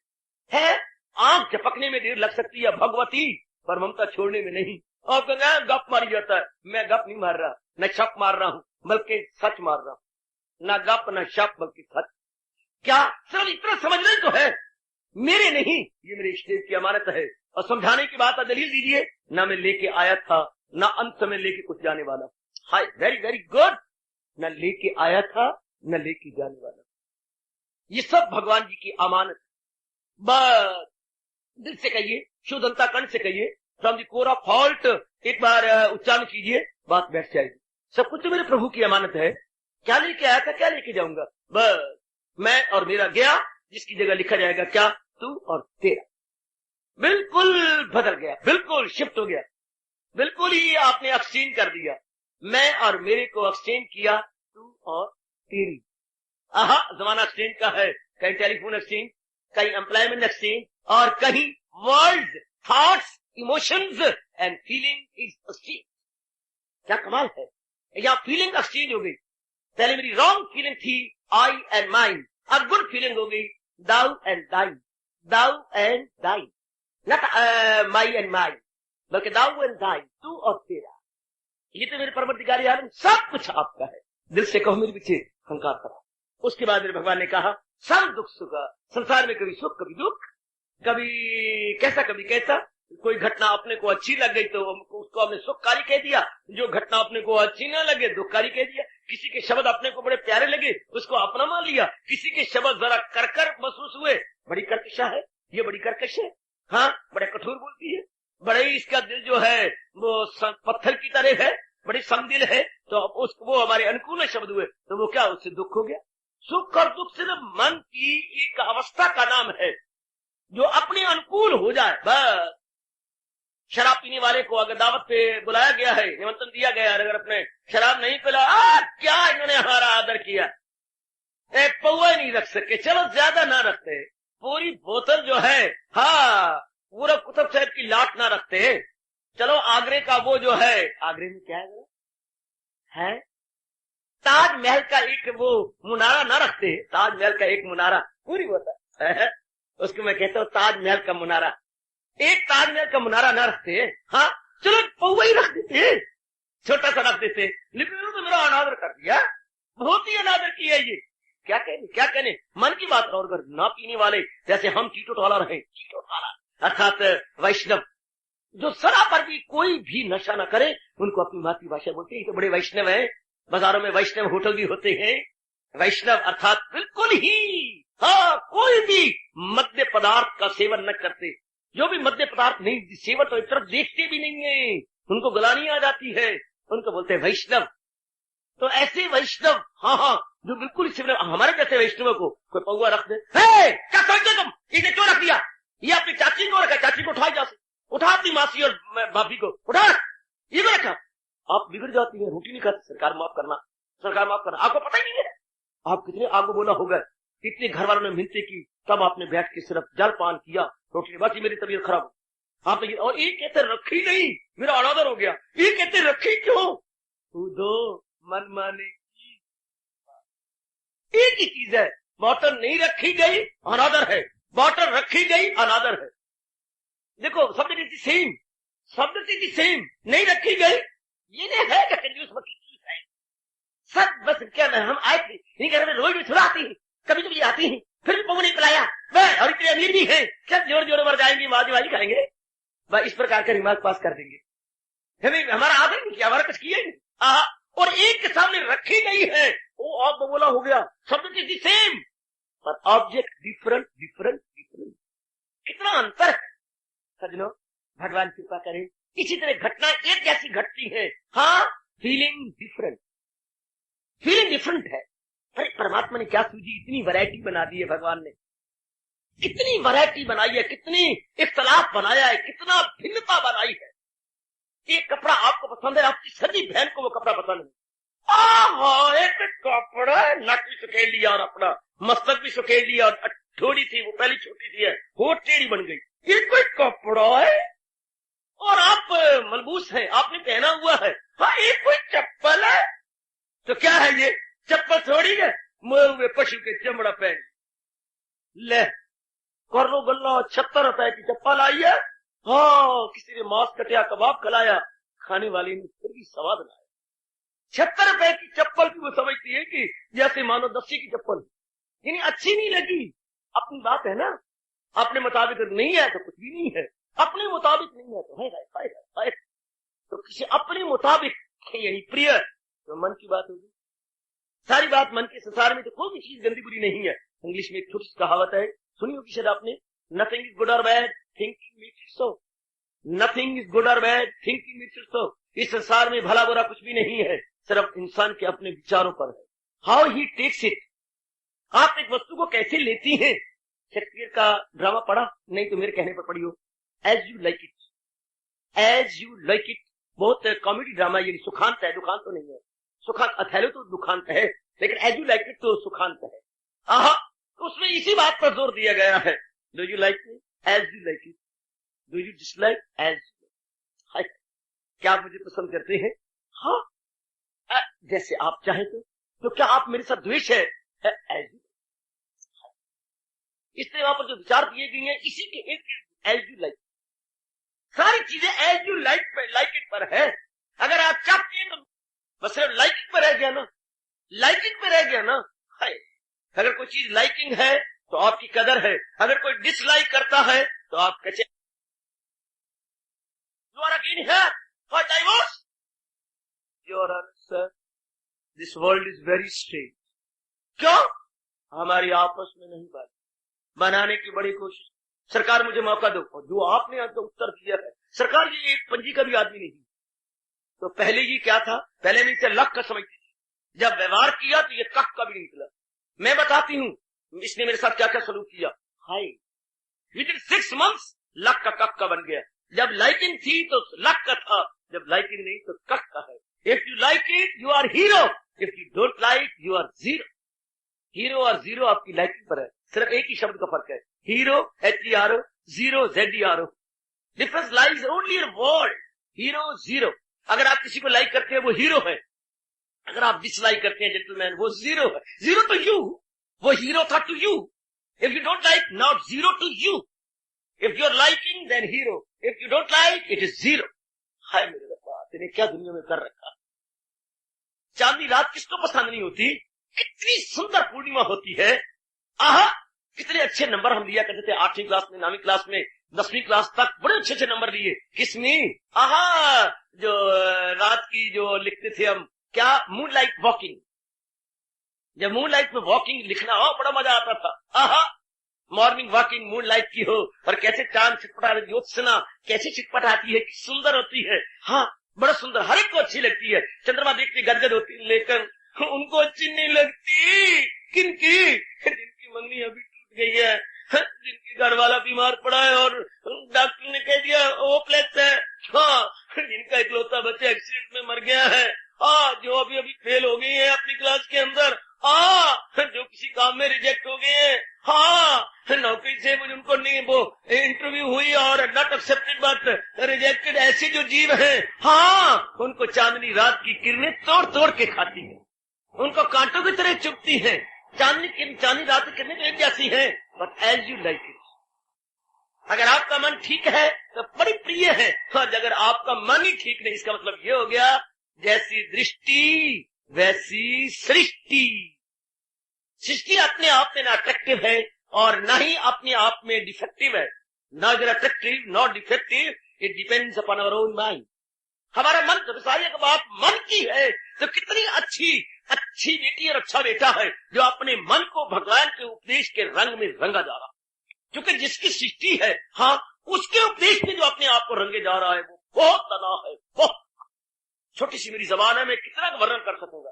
है। आंख झपकने में देर लग सकती है भगवती, पर ममता छोड़ने में नहीं। और गप मारी जाता है, मैं गप नहीं मार रहा, न शक मार रहा हूं, बल्कि सच मार रहा हूं। न गप न शक बल्कि सच। क्या सिर्फ इतना समझना तो है, मेरे नहीं, ये मेरे स्टेज की अमानत है। और समझाने की बात दलील दीजिए, ना मैं लेके आया था ना अंत में लेके कुछ जाने वाला। हाय, वेरी वेरी गुड। न लेके आया था न लेके जाने वाला, ये सब भगवान जी की अमानत। बस दिल से कहिए, शुद्ध अंतःकरण से कहिए, from the core of halt एक बार उच्चारण कीजिए, बात बैठ जाएगी। सब कुछ तो मेरे प्रभु की अमानत है। क्या लेके आया था, क्या लेके जाऊंगा। बस मैं और मेरा गया, जिसकी जगह लिखा जाएगा क्या, तू और तेरा। बिल्कुल बदल गया, बिल्कुल शिफ्ट हो गया, बिल्कुल ही आपने एक्सचेंज कर दिया। मैं और मेरे को एक्सचेंज किया, तू और तेरी। आहा, जमाना एक्सचेंज का है, कहीं टेलीफोन एक्सचेंज, कहीं एम्प्लॉयमेंट एक्सचेंज, और कहीं words, thoughts, emotions and feeling is exchange. क्या कमाल है, या फीलिंग एक्सचेंज हो गई। पहले मेरी रॉन्ग फीलिंग थी आई एंड माइन, अब गुड फीलिंग हो गई दाउ एंड दाइन, दाउ एंड दाइन, नॉट माई एंड माइन, बल्कि दाउ एंड दाइन, तू और तेरा। ये तो मेरे परवरदिगार आलम, सब कुछ आपका है। दिल से कहो मेरे पीछे अहंकार करा। उसके बाद मेरे भगवान ने कहा, सब दुख सुख, संसार में कभी सुख कभी दुख, कभी कैसा कभी कैसा। कोई घटना अपने को अच्छी लग गई तो उसको हमने सुखकारी कह दिया, जो घटना अपने को अच्छी न लगे दुखकारी कह दिया। किसी के शब्द अपने को बड़े प्यारे लगे, उसको अपना मान लिया। किसी के शब्द जरा कर महसूस हुए, बड़ी कर्कशा है, ये बड़ी कर्कश है, हाँ बड़े कठोर बोलती है, बड़े इसका दिल जो है वो पत्थर की तरह है, बड़ी समदिल है, तो उसको वो हमारे अनुकूल शब्द हुए तो वो क्या, उससे दुख हो गया। सुख और दुख सिर्फ मन की एक अवस्था का नाम है जो अपने अनुकूल हो जाए बस। शराब पीने वाले को अगर दावत पे बुलाया गया है, निमंत्रण दिया गया है, अगर अपने शराब नहीं पिला, क्या इन्होंने हमारा आदर किया, एक पौवा नहीं रख सके, चलो ज्यादा ना रखते, पूरी बोतल जो है, हाँ पूरा कुतुब साहब की लाट ना रखते, चलो आगरे का वो जो है, आगरे में क्या है ताजमहल का एक वो मुनारा ना रखते, ताजमहल का एक मुनारा पूरी बोतल है, उसको मैं कहता हूँ ताजमहल का मुनारा, एक ताजमहल का मुनारा ना रखते, हाँ चलो पौवा ही रख देते, छोटा सा रख देते, लेकिन तो मेरा अनादर कर दिया, बहुत ही अनादर किया ये, क्या कहने मन की बात। और अगर ना पीने वाले, जैसे हम टीटोटाला रहे, टीटोटाला अर्थात वैष्णव, जो सरा पर भी कोई भी नशा न करे, उनको अपनी मातृभाषा बोलते हैं, तो बड़े वैष्णव है। बाजारों में वैष्णव होटल भी होते हैं, वैष्णव अर्थात बिल्कुल ही, हाँ कोई भी मद्य पदार्थ का सेवन न करते, जो भी मद्य पदार्थ नहीं सेवन तो तरफ देखते भी नहीं है, उनको गलानी आ जाती है, उनको बोलते हैं वैष्णव। तो ऐसे वैष्णव, हाँ जो बिल्कुल हमारे जैसे वैष्णव को कोई पौवा रख दे, क्या सोचते तुम, इसे क्यों रख दिया, ये अपनी चाची को रखा, चाची को उठाई जा से, उठा अपनी मासी और भाभी को उठा, ये को रखा, आप बिगड़ जाती है, रोटी नहीं खाते, सरकार माफ करना, आपको पता ही नहीं है आप कितने आगो बोला हो गए, इतने घर वालों ने मिलते की, तब आपने बैठ के सिर्फ जलपान किया, रोटी बाकी मेरी तबीयत खराब हो आपने, और ये कहते रखी नहीं, मेरा अनादर हो गया, ये कहते रखी क्यों, दो मन माने की एक ही चीज है, बॉटल नहीं रखी गई अनादर है, बॉटल रखी गई अनादर है। देखो शब्द सेम नहीं रखी गई, ये नहीं है कि कंजूस मक्खी की है, सब बस क्या मैं हम आए थे, नहीं कह रहे रोज भी थोड़ा आती है, कभी कभी आती है, फिर भी पवन नहीं पिलाया, वह और इतने अमीर भी है, क्या जोर मर जाएंगे, माजी खाएंगे, वह इस प्रकार का रिमार्क पास कर देंगे, हमें हमारा आदर नहीं किया, हमारा कुछ किया ही नहीं, और एक के सामने रखी गई है, वो आप बोला हो गया, शब्द इज सेम पर ऑब्जेक्ट डिफरेंट, कितना अंतर है सजनों, भगवान कृपा करे। इसी तरह घटना एक जैसी घटती है, हाँ फीलिंग डिफरेंट है, अरे परमात्मा ने क्या सूझी, इतनी वैरायटी बना दी है भगवान ने, कितनी वैरायटी बनाई है, कितनी इख्तलाफ बनाया है, कितना भिन्नता बनाई है। एक कपड़ा आपको पसंद है, आपकी सगी बहन को वो कपड़ा पसंद है, एक कपड़ा नक भी सुखेल लिया और अपना मस्तक भी सुखेल लिया, और थोड़ी थी वो पहली छोटी सी है, वो टेढ़ी बन गई, ये कोई कपड़ा है, और आप मलबूस है, आपने पहना हुआ है, हाँ ये कोई चप्पल है, तो क्या है ये चप्पल थोड़ी है, मुए पशु के चमड़ा पहन ले कर लो गल्ला, 76 रुपए की चप्पल आई है, हाँ किसी ने मांस कटिया कबाब खिलाया, खाने वाले ने फिर भी स्वाद लाया, 76 रुपए की चप्पल भी वो समझती है कि जैसे मानो 10 की चप्पल, यानी अच्छी नहीं लगी, अपनी बात है ना, अपने मुताबिक नहीं है तो कुछ भी नहीं है, अपने मुताबिक नहीं है तो है, तो किसी अपने मुताबिक यही प्रिय, तो मन की बात होगी, सारी बात मन के संसार में तो कोई भी चीज गंदी बुरी नहीं है। इंग्लिश में एक छोटी सी कहावत है, सुनी होगी शायद आपने, nothing is good or bad, thinking makes it so, nothing is good or bad, thinking makes it so, इस संसार में भला बुरा कुछ भी नहीं है, सिर्फ इंसान के अपने विचारों पर है, हाउ ही टेक्स इट, आप एक वस्तु को कैसे लेती हैं। शेक्सपियर का ड्रामा पढ़ा नहीं तो मेरे कहने पर पढ़ी हो, एज यू लाइक इट, बहुत कॉमेडी ड्रामा, ये सुखांत है, दुखांत तो नहीं है, सुखांत अथैलो तो दुखांत है, लेकिन एज यू लाइक इट तो सुखांत है, तो उसमें इसी बात पर जोर दिया गया है, do you like me as you like it, do you dislike as you, क्या आप मुझे पसंद करते हैं, हाँ जैसे आप चाहें तो क्या आप मेरे साथ द्वेष है, एज यू, इसलिए वहां पर जो विचार दिए गए हैं इसी के एक एज यू लाइक, सारी चीजें एज यू लाइक इट पर है। अगर आप चाहते हैं तो बस सिर्फ लाइकिंग पर रह गया ना, अगर कोई चीज लाइकिंग है तो आपकी कदर है, अगर कोई डिसलाइक करता है तो आप कचे, you are again here for divorce, your answer, this world is very strange. क्यों? हमारी आपस में नहीं बात बनाने की बड़ी कोशिश। सरकार मुझे मौका दो, और जो आपने यहाँ तो उत्तर दिया है, सरकार ये एक पंजी का भी आदमी नहीं। तो पहले ये क्या था? पहले नहीं से लक का समझती थी, जब व्यवहार किया तो ये कक का भी निकला। मैं बताती हूँ इसने मेरे साथ क्या क्या सलूक किया। हाय, विद इन 6 months लक का कक का बन गया। जब लाइकिंग थी तो लक का था, जब लाइकिंग नहीं तो कक का है। If you like it you are hero, if you don't like you are zero. Hero और जीरो आपकी लाइकिंग पर है, सिर्फ एक ही शब्द का फर्क है, hero HERO, zero ZERO। Difference lies only in word, hero zero. अगर आप किसी को लाइक करते हैं वो हीरो है, अगर आप डिसलाइक करते हैं जेंटलमैन वो जीरो है। जीरो टू यू, वो हीरो था to you. If you don't like, not zero to you. If you are liking then hero, if you don't like it is zero. हाय मेरे रब्बा, तेने क्या दुनिया में कर रखा। चांदनी रात किसको पसंद नहीं होती? कितनी सुंदर पूर्णिमा होती है। आहा, कितने अच्छे नंबर हम लिया करते थे 8वीं क्लास में, 9वीं क्लास में, 10वीं क्लास तक बड़े अच्छे अच्छे नंबर लिए। किसमें? आहा, जो रात की जो लिखते थे हम, क्या, मूनलाइट वॉकिंग। जब मूनलाइट में वॉकिंग लिखना हो बड़ा मजा आता था। आहा, मॉर्निंग वॉकिंग मूनलाइट की हो, और कैसे चांद छिटपटा, ज्योत्सना कैसे छिटपटाती है, सुंदर होती है। हाँ, बड़ा सुंदर, हर एक को अच्छी लगती है। चंद्रमा देखते गदगद होती है, लेकिन उनको अच्छी नहीं लगती। किनकी? जिनकी मंगनी अभी टूट गई है, जिनकी घर वाला बीमार पड़ा है और डॉक्टर ने कह दिया होपलेस है। हाँ, जिनका इकलौता बच्चा एक्सीडेंट में मर गया है। जो अभी अभी फेल हो गई है अपनी क्लास के अंदर। जो किसी काम में रिजेक्ट हो गए हैं। हाँ, नौकरी से मुझे उनको नहीं, वो इंटरव्यू हुई और नॉट एक्सेप्टेड बट रिजेक्टेड, ऐसे जो जीव हैं, हाँ, उनको चांदनी रात की किरणें तोड़ तोड़ के खाती है, उनको कांटों की तरह चुभती है। चांदनी रात की किरणें तो एक जैसी है, but as you like it. अगर आपका मन ठीक है तो बड़ी प्रिय है, और अगर आपका मन ही ठीक नहीं, इसका मतलब ये हो गया जैसी दृष्टि वैसी सृष्टि। सृष्टि अपने आप में ना अट्रैक्टिव है और ना ही अपने आप में डिफेक्टिव है। Not attractive not defective, it depends upon our own mind. हमारा मन, जब सारी बात मन की है तो कितनी अच्छी बेटी और अच्छा बेटा है जो अपने मन को भगवान के उपदेश के रंग में रंगा जा रहा, क्योंकि जिसकी सृष्टि है, हाँ, उसके उपदेश में जो अपने आप को रंगे जा रहा है वो बहुत तना है। बहुत छोटी सी मेरी जबान है, मैं कितना वर्णन कर सकूंगा।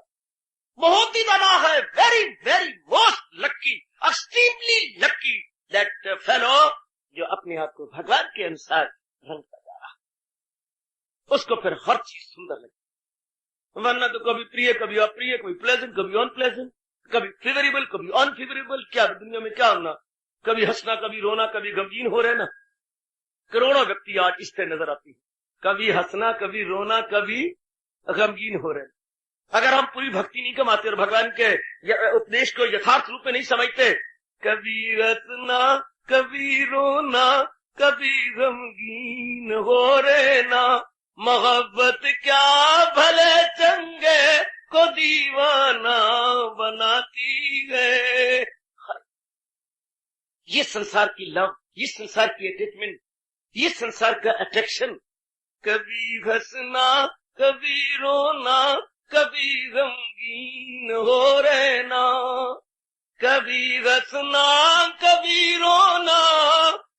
बहुत ही तना है। Very very most lucky, extremely lucky that fellow जो अपने आप को भगवान के अनुसार रंगता जा रहा, उसको फिर हर चीज सुंदर लगती। वरना तो कभी प्रिय, कभी अप्रिय, कभी प्लेजेंट, कभी अनप्लेजेंट, कभी फेवरेबल, कभी अनफेवरेबल। क्या दुनिया में क्या होना, कभी हंसना, कभी रोना, कभी गमगीन हो रहना। करोड़ों व्यक्ति आज इस तरह नजर आती है, कभी हंसना, कभी रोना, कभी गमगीन हो रहे। अगर हम पूरी भक्ति नहीं कमाते और भगवान के उपदेश को यथार्थ रूप में नहीं समझते, कभी हंसना, कभी रोना, कभी गमगीन हो रहना, मोहब्बत क्या भले चंगे को दीवाना बनाती है। ये संसार की लव, ये संसार की अटैचमेंट, ये संसार का अट्रैक्शन, कभी हंसना, कभी रोना, कभी गमगीन हो रहना, कभी हंसना, कभी रोना,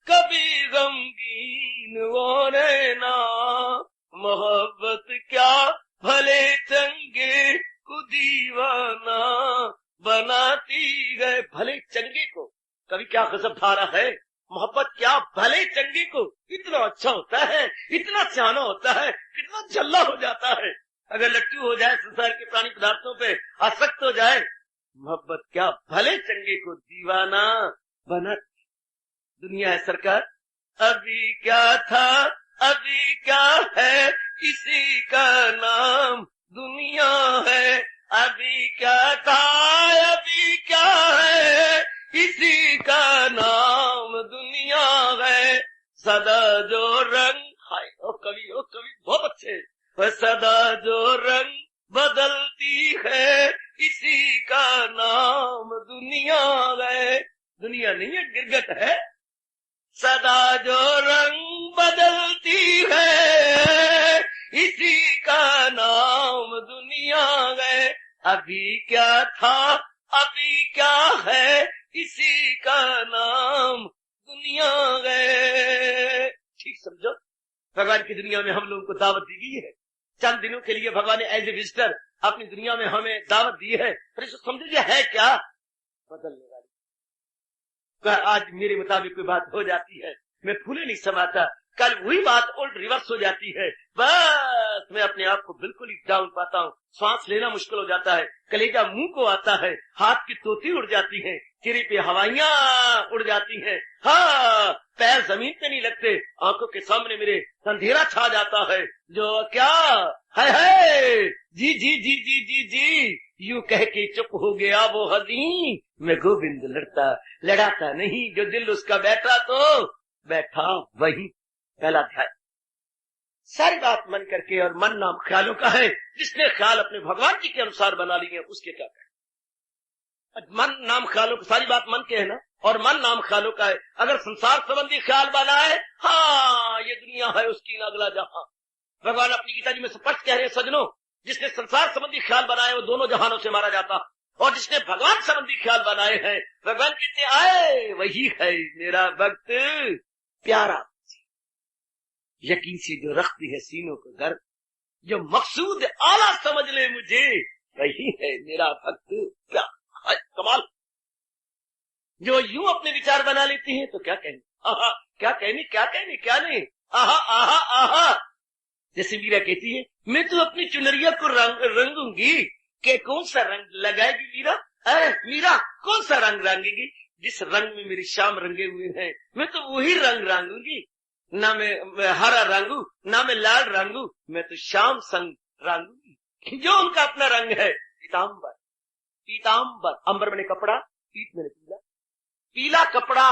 कभी गमगीन हो रहना, मोहब्बत क्या भले चंगे को दीवाना बनाती है। भले चंगे को, कभी क्या गजब धारा है, मोहब्बत क्या भले चंगे को इतना अच्छा होता है, इतना सियाना होता है, कितना झल्ला हो जाता है। अगर लट्टू हो जाए, संसार के प्राणी पदार्थों पे आसक्त हो जाए, मोहब्बत क्या भले चंगे को दीवाना बना। दुनिया है सरकार, अभी क्या था अभी क्या है, इसी का नाम दुनिया है। अभी क्या था अभी क्या है, इसी का नाम दुनिया है। सदा जो रंग, हाय ओ कवि बहुत अच्छे, सदा जो रंग बदलती है, इसी का नाम दुनिया है। दुनिया नहीं है, गिरगट है। सदा जो रंग बदलती है, इसी का नाम दुनिया है। अभी क्या था अभी क्या है, इसी का नाम दुनिया है। ठीक समझो, भगवान की दुनिया में हम लोगों को दावत दी गई है। चंद दिनों के लिए भगवान ने एज ए विजिटर अपनी दुनिया में हमें दावत दी है, पर इसको समझो ये है क्या, बदलने वाली। आज मेरे मुताबिक कोई बात हो जाती है, मैं फूले नहीं समाता, कल वही बात उल्ट रिवर्स हो जाती है। बस मैं अपने आप को बिल्कुल ही डाउन पाता हूँ, सांस लेना मुश्किल हो जाता है, कलेजा मुंह को आता है, हाथ की तोती उड़ जाती है, चेहरे पे हवाइयां उड़ जाती हैं, हाँ पैर जमीन पे नहीं लगते, आंखों के सामने मेरे अंधेरा छा जाता है। जो क्या है जी जी जी जी जी जी, यूं कह के चुप हो गया वो हदी, मैं गोविंद लड़ाता नहीं, जो दिल उसका बैठा तो बैठा वही। पहला अध्याय सारी बात मन करके, और मन नाम ख्यालों का है, जिसने ख्याल अपने भगवान जी के अनुसार बना लिए उसके क्या करें। मन नाम ख्यालों की सारी बात मन के है ना, और मन नाम ख्यालों का है। अगर संसार संबंधी ख्याल बनाए, हाँ ये दुनिया है उसकी न अगला जहां। भगवान अपनी गीता जी में स्पष्ट कह रहे हैं, सजनों जिसने संसार संबंधी ख्याल बनाए वो दोनों जहानों से मारा जाता, और जिसने भगवान संबंधी ख्याल बनाए हैं, भगवान कहते आए वही है मेरा भक्त प्यारा, यकीन से जो रखती है सीनों को गर्व, जो मकसूद आला समझ ले मुझे, वही है मेरा भक्त प्यारा। कमाल, जो यूं अपने विचार बना लेती है तो क्या कहने, आहा क्या कहने, क्या कहने, क्या नहीं, आहा आहा आहा। जैसे मीरा कहती है, मैं तो अपनी चुनरिया को रंगूंगी, के कौन सा रंग लगाएगी मीरा, मीरा कौन सा रंग रंगेगी, जिस रंग में मेरी शाम रंगे हुए हैं मैं तो वही रंग रंगूंगी, ना मैं हरा रंगू ना मैं लाल रंगू, मैं तो श्याम संग रंगूंगी। जो उनका अपना रंग है, पीताम्बर, पीताम्बर अंबर मैंने कपड़ा, पीत मैंने पीला, पीला कपड़ा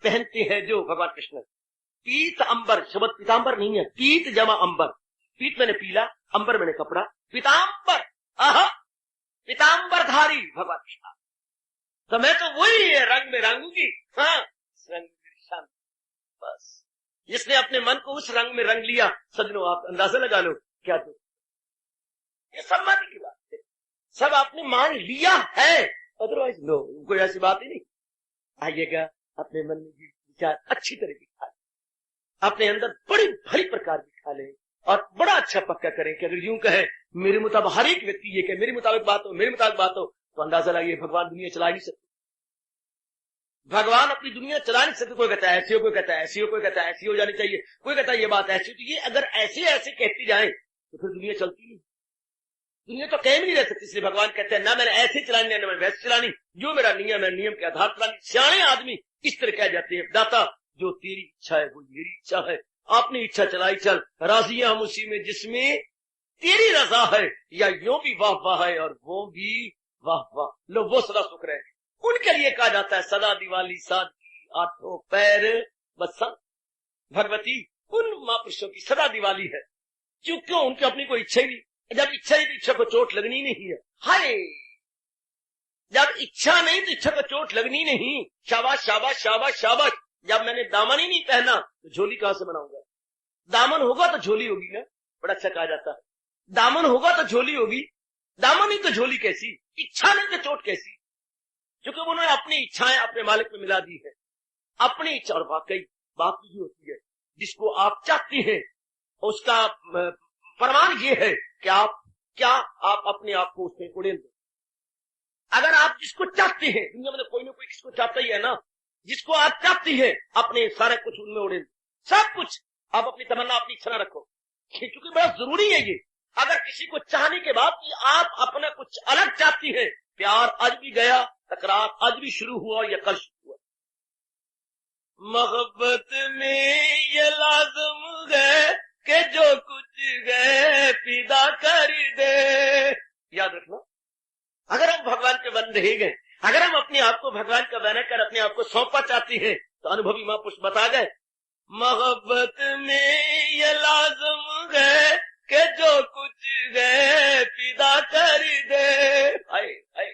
पहनते हैं जो भगवान कृष्ण, पीत अंबर शब्द पीताम्बर नहीं है, पीत जमा अंबर, पीत मैंने पीला, अंबर मैंने कपड़ा, पीताम्बर, आहा पीताम्बरधारी भगवान कृष्ण, तो मैं तो वही रंग में रंगूंगी, हाँ रंग शांत। बस जिसने अपने मन को उस रंग में रंग लिया, सजनों आप अंदाजा लगा लो क्या दुख, ये सम्मति की बात है, सब आपने मान लिया है, अदरवाइज नो, कोई ऐसी बात ही नहीं। आइएगा अपने मन में विचार अच्छी तरह बिठा ले, अपने अंदर बड़ी भली प्रकार बिठा ले, और बड़ा अच्छा पक्का करें कि अगर यूं कहे मेरे मुताबिक, हर एक व्यक्ति ये कहे मेरे मुताबिक बात हो, मेरे मुताबिक बात हो, तो अंदाजा लाइए भगवान दुनिया चला नहीं सकते, भगवान अपनी दुनिया चला नहीं सकते। कोई कहता है ऐसी हो, कोई कहता है ऐसी हो, कोई कहता है ऐसी हो जानी चाहिए, कोई कहता है ये बात ऐसी हो, तो ये अगर ऐसे ऐसे कहती जाए तो फिर दुनिया चलती नहीं, दुनिया तो कहीं नहीं रह सकती। इसलिए भगवान कहते हैं ना मैंने ऐसे चलानी ना मैंने वैसे चलानी, जो मेरा नियम है नियम के आधार चलानी। सियाणे आदमी इस तरह कह जाते हैं, दाता जो तेरी इच्छा है वो मेरी इच्छा है, अपनी इच्छा चलाई चल, राजी हम उसी में जिसमें तेरी रजा है, या यो भी वाह वाह है और वो भी वाह वाह, लो वो सदा सुख रहे। उनके लिए कहा जाता है सदा दिवाली सादगी आठों पैर बसंत। भगवती उन महापुरुषों की सदा दिवाली है, क्योंकि उनकी अपनी कोई इच्छा ही नहीं, जब इच्छा ही तो इच्छा को चोट लगनी नहीं है, हाय जब इच्छा नहीं तो इच्छा को चोट लगनी नहीं। शाबाश शाबाश शाबाश शाबाश, जब मैंने दामन ही नहीं पहना तो झोली कहां से बनाऊंगा, दामन होगा तो झोली होगी ना, बड़ा अच्छा कहा जाता है, दामन होगा तो झोली होगी, दामन ही तो झोली कैसी, इच्छा नहीं तो चोट कैसी, क्योंकि उन्होंने अपनी इच्छाएं अपने मालिक में मिला दी है, अपनी इच्छा। और वाकई बात ये होती है, जिसको आप चाहते हैं उसका प्रमाण ये है कि आप अपने आप को उसमें उड़ेल दो। अगर आप जिसको चाहते हैं, दुनिया में कोई ना कोई किसको चाहता ही है ना, जिसको आप चाहते हैं अपने सारे कुछ उनमें उड़ेल दो, सब कुछ आप अपनी तमन्ना अपनी इच्छा रखो, क्योंकि बड़ा जरूरी है ये। अगर किसी को चाहने के बाद कि आप अपना कुछ अलग चाहती हैं, प्यार आज भी गया, तकरार आज भी शुरू हुआ और यह कल शुरू हुआ। मोहब्बत में ये लाज़िम है कि जो कुछ गए पिदा कर दे। याद रखना, अगर हम भगवान के बन रह गए, अगर हम अपने आप को भगवान का बनाकर अपने आप को सौंपा चाहती हैं, तो अनुभवी महापुरुष बता गए मोहब्बत में ये लाज़िम है कि जो कुछ गए पिदा कर दे। हाय हाय,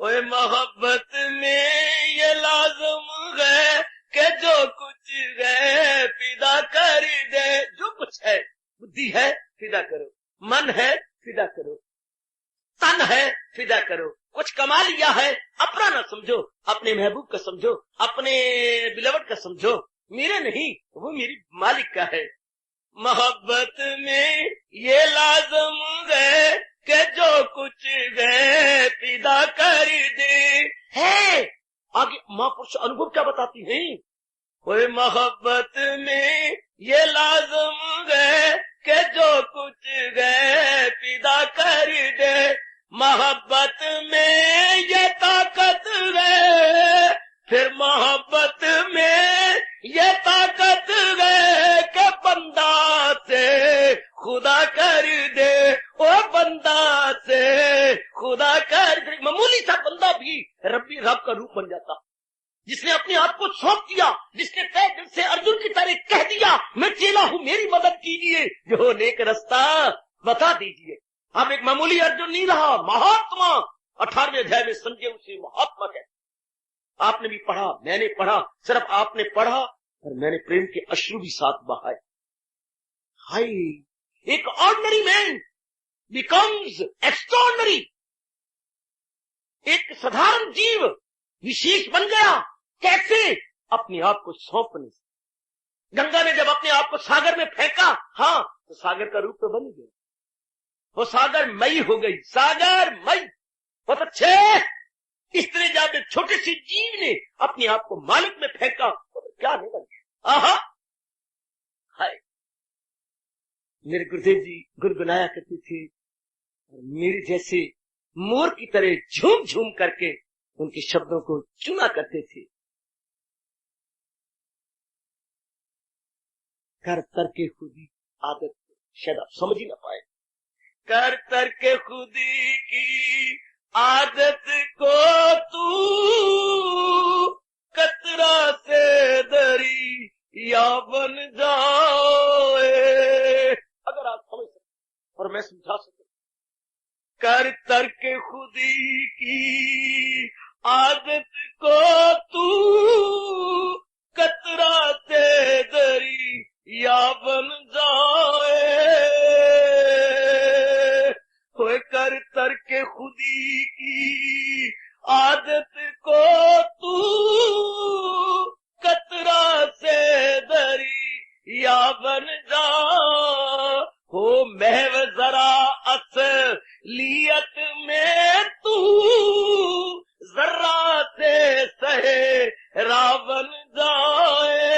ओए मोहब्बत में ये लाज़िम है कि जो कुछ गए फिदा कर दे। जो कुछ है, बुद्धि है फिदा करो, मन है फिदा करो, तन है फिदा करो, कुछ कमा लिया है अपना ना समझो, अपने महबूब का समझो, अपने बिलवट का समझो, मेरे नहीं, वो मेरी मालिक का है। मोहब्बत में ये लाजम है कि जो कुछ गए फिदा कर दे है। आगे महापुरुष अनुभव क्या बताती हैं? ओए मोहब्बत में ये लाजम है कि जो कुछ गए फिदा कर दे, मोहब्बत में ये ताकत है, फिर मोहब्बत में ये ताकत है कि बंदा से खुदा कर दे, ओ बंदा से खुदा कर दे। मामूली सा बंदा भी रब का रूप बन जाता, जिसने अपने आप को सौंप दिया, जिसने तय दिल से अर्जुन की तरह कह दिया मैं चेला हूं, मेरी मदद कीजिए, जो नेक रास्ता बता दीजिए। अब एक मामूली अर्जुन नहीं रहा, महात्मा। 18वें अध्याय में संजय उसे महात्मा कहते। आपने भी पढ़ा, मैंने पढ़ा, सिर्फ आपने पढ़ा और मैंने प्रेम के अश्रु भी साथ बहाए। हाय, एक ऑर्डिनरी मैन बिकम्स एक्स्ट्राऑर्डिनरी, एक साधारण जीव विशेष बन गया। कैसे? अपने आप को सौंपने से। गंगा ने जब अपने आप को सागर में फेंका, हाँ, तो सागर का रूप तो बन गया, वो सागर मई हो गई, सागर मई। बहुत अच्छे। इस तरह जब एक छोटे से जीव ने अपने आप को मालिक में फेंका तो क्या नहीं बन गया। आहा, हाय, मेरे गुरुदेव जी गुनगुनाया करते थे और मेरे जैसे मोर की तरह झूम झूम करके उनके शब्दों को चुना करते थे। कर तरके खुदी आदत, शायद आप समझ ही ना पाए। कर तरके खुदी की आदत को तू कतरा से दरी या बन जाए। अगर आप समझ सके और मैं समझा सकूं, कर तरके खुदी की आदत को तू कतरा से दरी या बन जाए। होए कर तरके खुदी की आदत को तू कतरा से दरी या बन जा। हो महव जरा असलियत में तू जर्रा से सहे रावण जाए।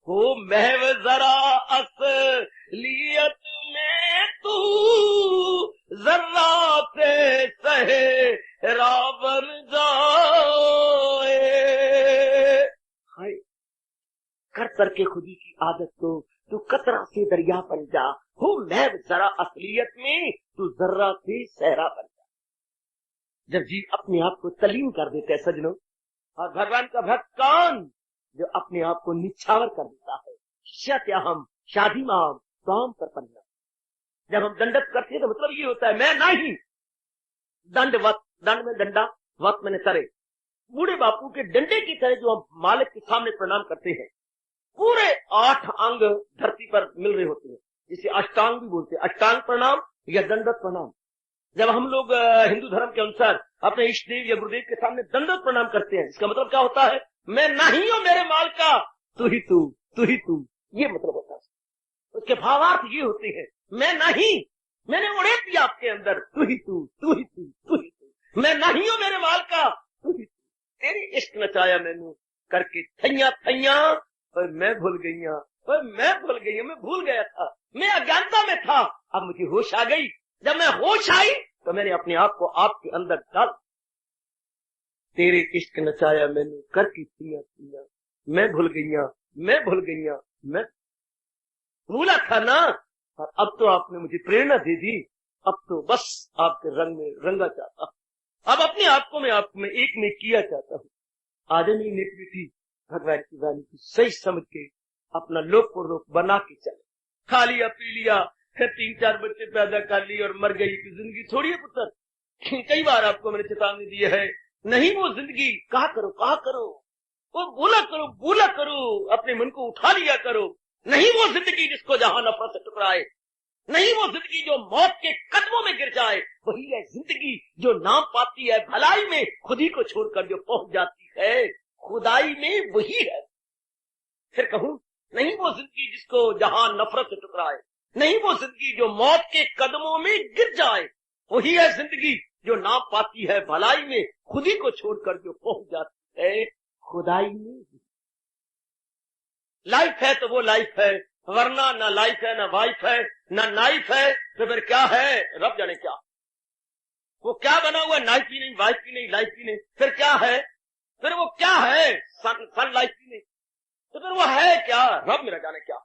हो महव जरा असलियत में तू जर्रा से सहे रावण जाए। हाय, कर करके खुदी की आदत को तू कतरा से दरिया बन जा। हो महव जरा असलियत में तू जर्रा से सहरा बन जा। जब जीव अपने आप को तलीम कर देते हैं सजनों, और भगवान का भक्त कौन? जो अपने आप को निछावर कर देता है। शिष्या क्या हम शादी माम काम पर पन्ना। जब हम दंडक करते हैं तो मतलब ये होता है मैं नहीं, दंडवत, दंड में डंडा, वत मैंने तरे। बूढ़े बापू के डंडे की तरह जो हम मालिक के सामने प्रणाम करते हैं, पूरे 8 अंग धरती पर मिल रहे होते हैं, जिसे अष्टांग भी बोलते हैं, अष्टांग प्रणाम या दंडवत प्रणाम। जब हम लोग हिंदू धर्म के अनुसार अपने इष्ट देव या गुरुदेव के सामने दंडवत प्रणाम करते हैं, इसका मतलब क्या होता है? मैं नहीं हूं मेरे माल का, तू ही तू, तू ही तू, ये मतलब होता है। उसके भावार्थ ये होते हैं, मैं नहीं, मैंने उड़े दिया आपके अंदर, तू ही तू, तू ही तू, तू ही तू, मैं नहीं हूं मेरे माल का, तू ही तू, तेरी इश्क नचाया मैंने करके थैया थैया, और मैं भूल गई, और मैं भूल गई, मैं भूल गया था, मैं अज्ञानता में था, अब मुझे होश आ गई। जब मैं होश आई तो मैंने अपने आप को आपके अंदर डाल, तेरे इश्क नचाया मैंने करके थैया थैया, मैं भूल गई, मैं भूल गई, मैं भूला था ना, और अब तो आपने मुझे प्रेरणा दे दी, अब तो बस आपके रंग में रंगा चाहता हूं, अब अपने आप को मैं आप में एक में किया चाहता हूं। आदमी नेक थी भगवान की वाणी को सही समझ के अपना लोक को लोक बना के चले। खा लिया पी लिया, फिर 3-4 बच्चे पैदा कर लिए और मर गई कि जिंदगी थोड़ी है पुत्र। कई बार आपको मैंने चेतावनी दी है, नहीं वो जिंदगी कहा करो, कहा करो, वो बोला करो, अपने मन को उठा लिया करो, नहीं वो जिंदगी जिसको जहां नफरत से टुकराए। नहीं वो जिंदगी जो मौत के कदमों में गिर जाए, वही है जिंदगी जो नाम पाती है भलाई में, खुद ही को छोड़कर जो पहुंच जाती है खुदाई में, वही है। फिर कहूं, नहीं वो जिंदगी जिसको जहां नफरत से टुकराए, नहीं वो जिंदगी जो मौत के कदमों में गिर जाए, वही है जिंदगी जो नाम पाती है भलाई में, खुद ही को छोड़कर जो पहुंच जाती है खुदाई में। लाइफ है तो वो लाइफ है, वरना ना लाइफ है, ना वाइफ है, ना नाइफ है, तो फिर क्या है? रब जाने क्या। वो क्या बना हुआ? नाइफ ही नहीं, वाइफ ही नहीं, लाइफ ही नहीं, फिर क्या है? फिर वो क्या है? सन लाइफ ही नहीं, तो फिर वो है क्या? रब मेरा जाने क्या।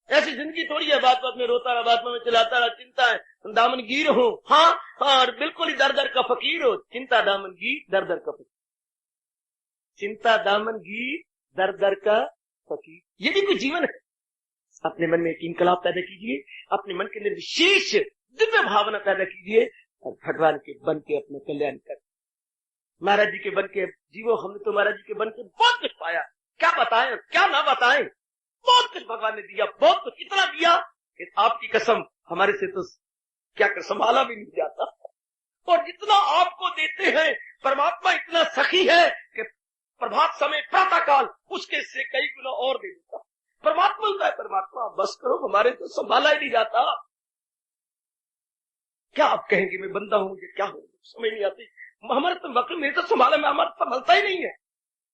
ऐसी जिंदगी थोड़ी है बात बात में रोता रहा, बात में चिल्लाता रहा, चिंता है दामनगीर हो। हाँ और बिल्कुल ही दर दर का फकीर हो, चिंता दामनगीर दर दर का फकीर, चिंता दामनगीर दर दर का फकीर। ये भी कुछ जीवन है। अपने मन में एक इनकलाब पैदा कीजिए, अपने मन के अंदर विशेष दिव्य भावना पैदा कीजिए और भगवान के बन के अपने कल्याण कर। महाराज जी के बन के जीवो, हमने तो महाराज जी के बन के बहुत कुछ पाया, क्या बताएं क्या ना बताएं, बहुत कुछ भगवान ने दिया, बहुत कुछ इतना दिया कि आपकी कसम हमारे से तो क्या कर संभाला भी नहीं जाता। और जितना आपको देते हैं परमात्मा इतना सखी है कि प्रभात समय प्रातः काल उसके से कई गुना और दे देता। परमात्मा होता है, परमात्मा बस करो, हमारे तो संभाला ही नहीं जाता। क्या आप कहेंगे मैं बंदा हूं, मुझे क्या हो समझ नहीं आती, हमारे तो वक्त मेरे तो संभाला में हमारा संभलता ही नहीं है।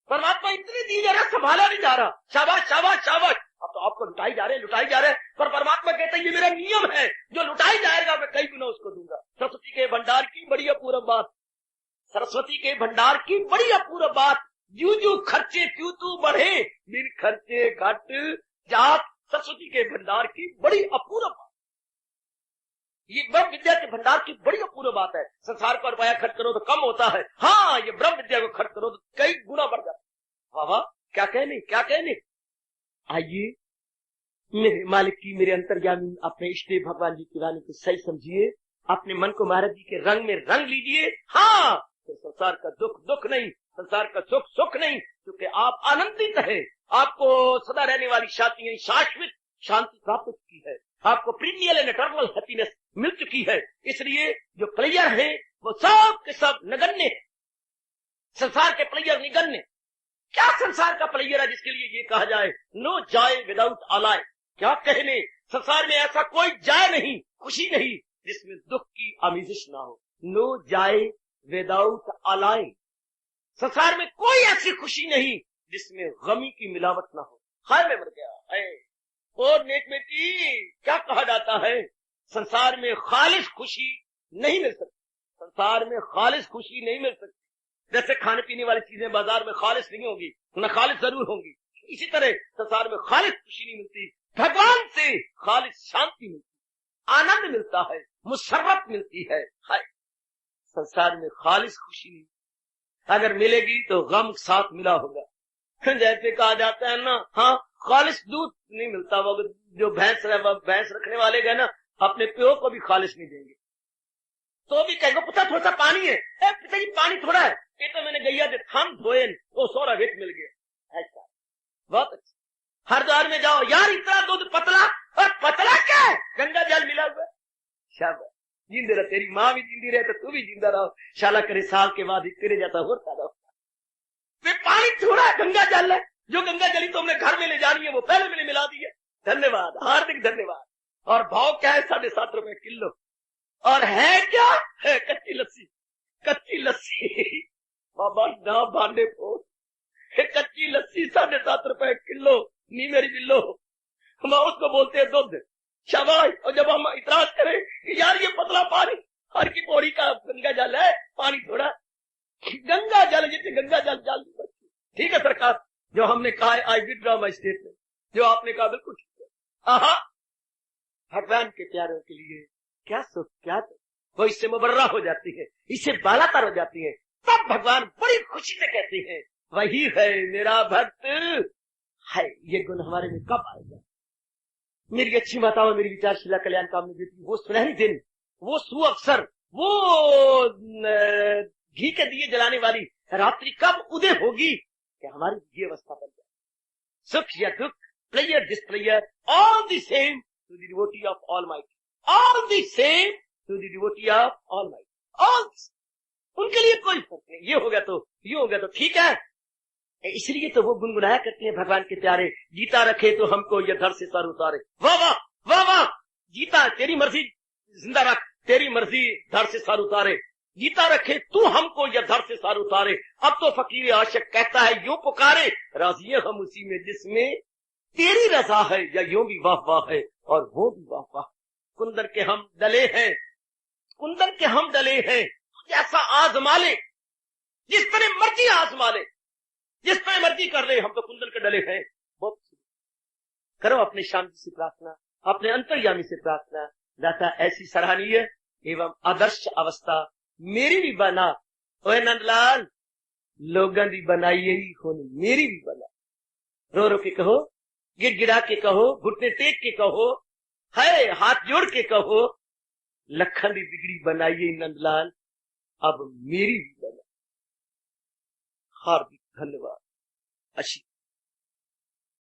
परमात्मा इतनी दी जा रहा है, संभाला नहीं जा रहा। शाबाश शाबाश शाबाश, अब तो आपको लुटाई जा रहे लुटाई जा रहे, पर परमात्मा कहते हैं ये मेरा नियम है, जो लुटाई जाएगा मैं कई गुना उसको दूंगा। सरस्वती के भंडार की बड़ी अपूर्व बात, सरस्वती के भंडार की बड़ी अपूर्व बात, जू जू खर्चे क्यों तू बढ़े, बिन खर्चे घट जात, सरस्वती के भंडार की बड़ी अपूर्व बात। ये ब्रह्म विद्या के भंडार की बड़ी अपूर्व बात है। संसार पर रुपया खर्च करो तो कम होता है, हाँ ये ब्रह्म विद्या को खर्च करो तो कई गुना बढ़ जाता है। वाह वाह, क्या कहने क्या कहने। आइए मेरे मालिक की, मेरे अंतर्यामी अपने इष्ट देव भगवान जी की वाणी को सही समझिए, अपने मन को महाराज जी के रंग में रंग लीजिए। हाँ तो संसार का दुख दुख नहीं, संसार का सुख सुख नहीं, क्योंकि आप आनंदित है, आपको सदा रहने वाली शांति यानी शाश्वत शांति प्राप्त की है, आपको प्रीनियल एंड इटर्नल हैप्पीनेस मिल चुकी है। इसलिए जो प्लेयर है वो सब के सब नगण्य, संसार के प्लेयर निगण्य। क्या संसार का प्लेयर है जिसके लिए ये कहा जाए नो जॉय विदाउट अलाय। क्या कहने, संसार में ऐसा कोई जाय नहीं, खुशी नहीं जिसमें दुख की आमेजिश ना हो। नो जॉय विदाउट अलाय, संसार में कोई ऐसी खुशी नहीं जिसमें गमी की मिलावट ना हो। हाय मैं मर गया है। और नेक बेटी क्या कहा जाता है, संसार में खालिश खुशी नहीं मिल सकती, संसार में खालिश खुशी नहीं मिल सकती। जैसे खाने पीने वाली चीजें बाजार में खालिश नहीं होगी, न खालिश जरूर होंगी, इसी तरह संसार में खालिश खुशी नहीं मिलती। भगवान से खालिश शांति मिलती, आनंद मिलता है, मुसर्रत मिलती है। हाय संसार में खालिश खुशी नहीं, अगर मिलेगी तो गम साथ मिला होगा। जैसे कहा जाता है ना, हाँ खालिश दूध नहीं मिलता, वो जो भैंस रखने वाले गए ना अपने प्यो को भी खालिश नहीं देंगे, तो भी कहेंगे पुत्र थोड़ा सा पानी है, पिताजी पानी थोड़ा है, ये तो मैंने गैया दे थाम धोए वो सोरा वेट मिल गया। ऐसा बहुत अच्छा। हरिद्वार में जाओ यार इतना दूध पतला, और पतला क्या है, गंगा जल मिला हुआ। शाबाश, जिंदे रह, तेरी माँ भी जिंदी रहे तो तू भी जिंदा रहो, शाला करे साल के बाद तेरे जाता होता रहो। पानी थोड़ा है, गंगा जल है, जो गंगा जली तो हमने घर में ले जानी है वो पहले मैंने मिला दी है। धन्यवाद, हार्दिक धन्यवाद। और भाव क्या है, 7.5 रुपए किलो। और है क्या है, कच्ची लस्सी, कच्ची लस्सी बाबा ना भांडे फोड़, कच्ची लस्सी 7.5 रुपए किलो, नी मेरी बिल्लो, हम उसको बोलते हैं दूध। शाबाश। और जब हम इतराज करें कि यार ये पतला पानी, हर की पौड़ी का गंगा जल है, पानी थोड़ा, गंगा जल जैसे गंगा जल जल। ठीक है सरकार, जो हमने कहा है आई विथड्रॉ माय स्टेटमेंट, जो आपने कहा बिल्कुल ठीक है। आहा, भगवान के प्यारों के लिए क्या सुख क्या दुख, वो इससे मुबर्रा हो जाती है, इससे बालातर हो जाती है, तब भगवान बड़ी खुशी से कहते हैं वही है मेरा भक्त। है ये गुण हमारे में कब आएगा। मेरी अच्छी माताओं, मेरी विचारशीला कल्याण कामनी बेटी, वो सुनहरी दिन, वो सुअवसर, वो घी के दिए जलाने वाली रात्रि कब उदय होगी कि हमारी ये अवस्था बन जाए। सुख या दुख, player displayer, all the same to the devotee of Almighty. All the same to the devotee of Almighty. All उनके लिए कोई फर्क नहीं, ये हो गया तो ठीक है। इसलिए तो वो गुनगुनाया करते हैं भगवान के प्यारे, गीता रखे तो हमको ये धर से सर उतारे। वाह वाह वाह वाह, गीता तेरी मर्जी जिंदा रख, तेरी मर्जी धर से सर उतारे, गीता रखे तू हमको ये धर से सर उतारे। अब तो फकीर आशिक कहता है यूं पुकारे, राजी है हम उसी में जिसमें तेरी रजा है, या यूं भी वाह वाह है और वो भी वाह वाह। कुंदन के हम डले हैं, कुंदन के हम डले हैं, जैसा आजमा ले, जिस तरह मर्जी आजमा ले, जिस तरह मर्जी कर ले, हम तो कुंदन के डले हैं। बहुत करो अपने श्याम जी से प्रार्थना, अपने अंतर्यामी से प्रार्थना, दाता ऐसी सराहनीय एवं आदर्श अवस्था मेरी भी बना। ओए नंदलाल, लोगों की बनाई ही खून मेरी भी बना। रो रो के कहो, गिड़गिड़ा के कहो, घुटने टेक के कहो, है हाथ जोड़ के कहो, लखन की बिगड़ी बनाई नंदलाल अब मेरी भी बना। हार्दिक धन्यवाद। अच्छी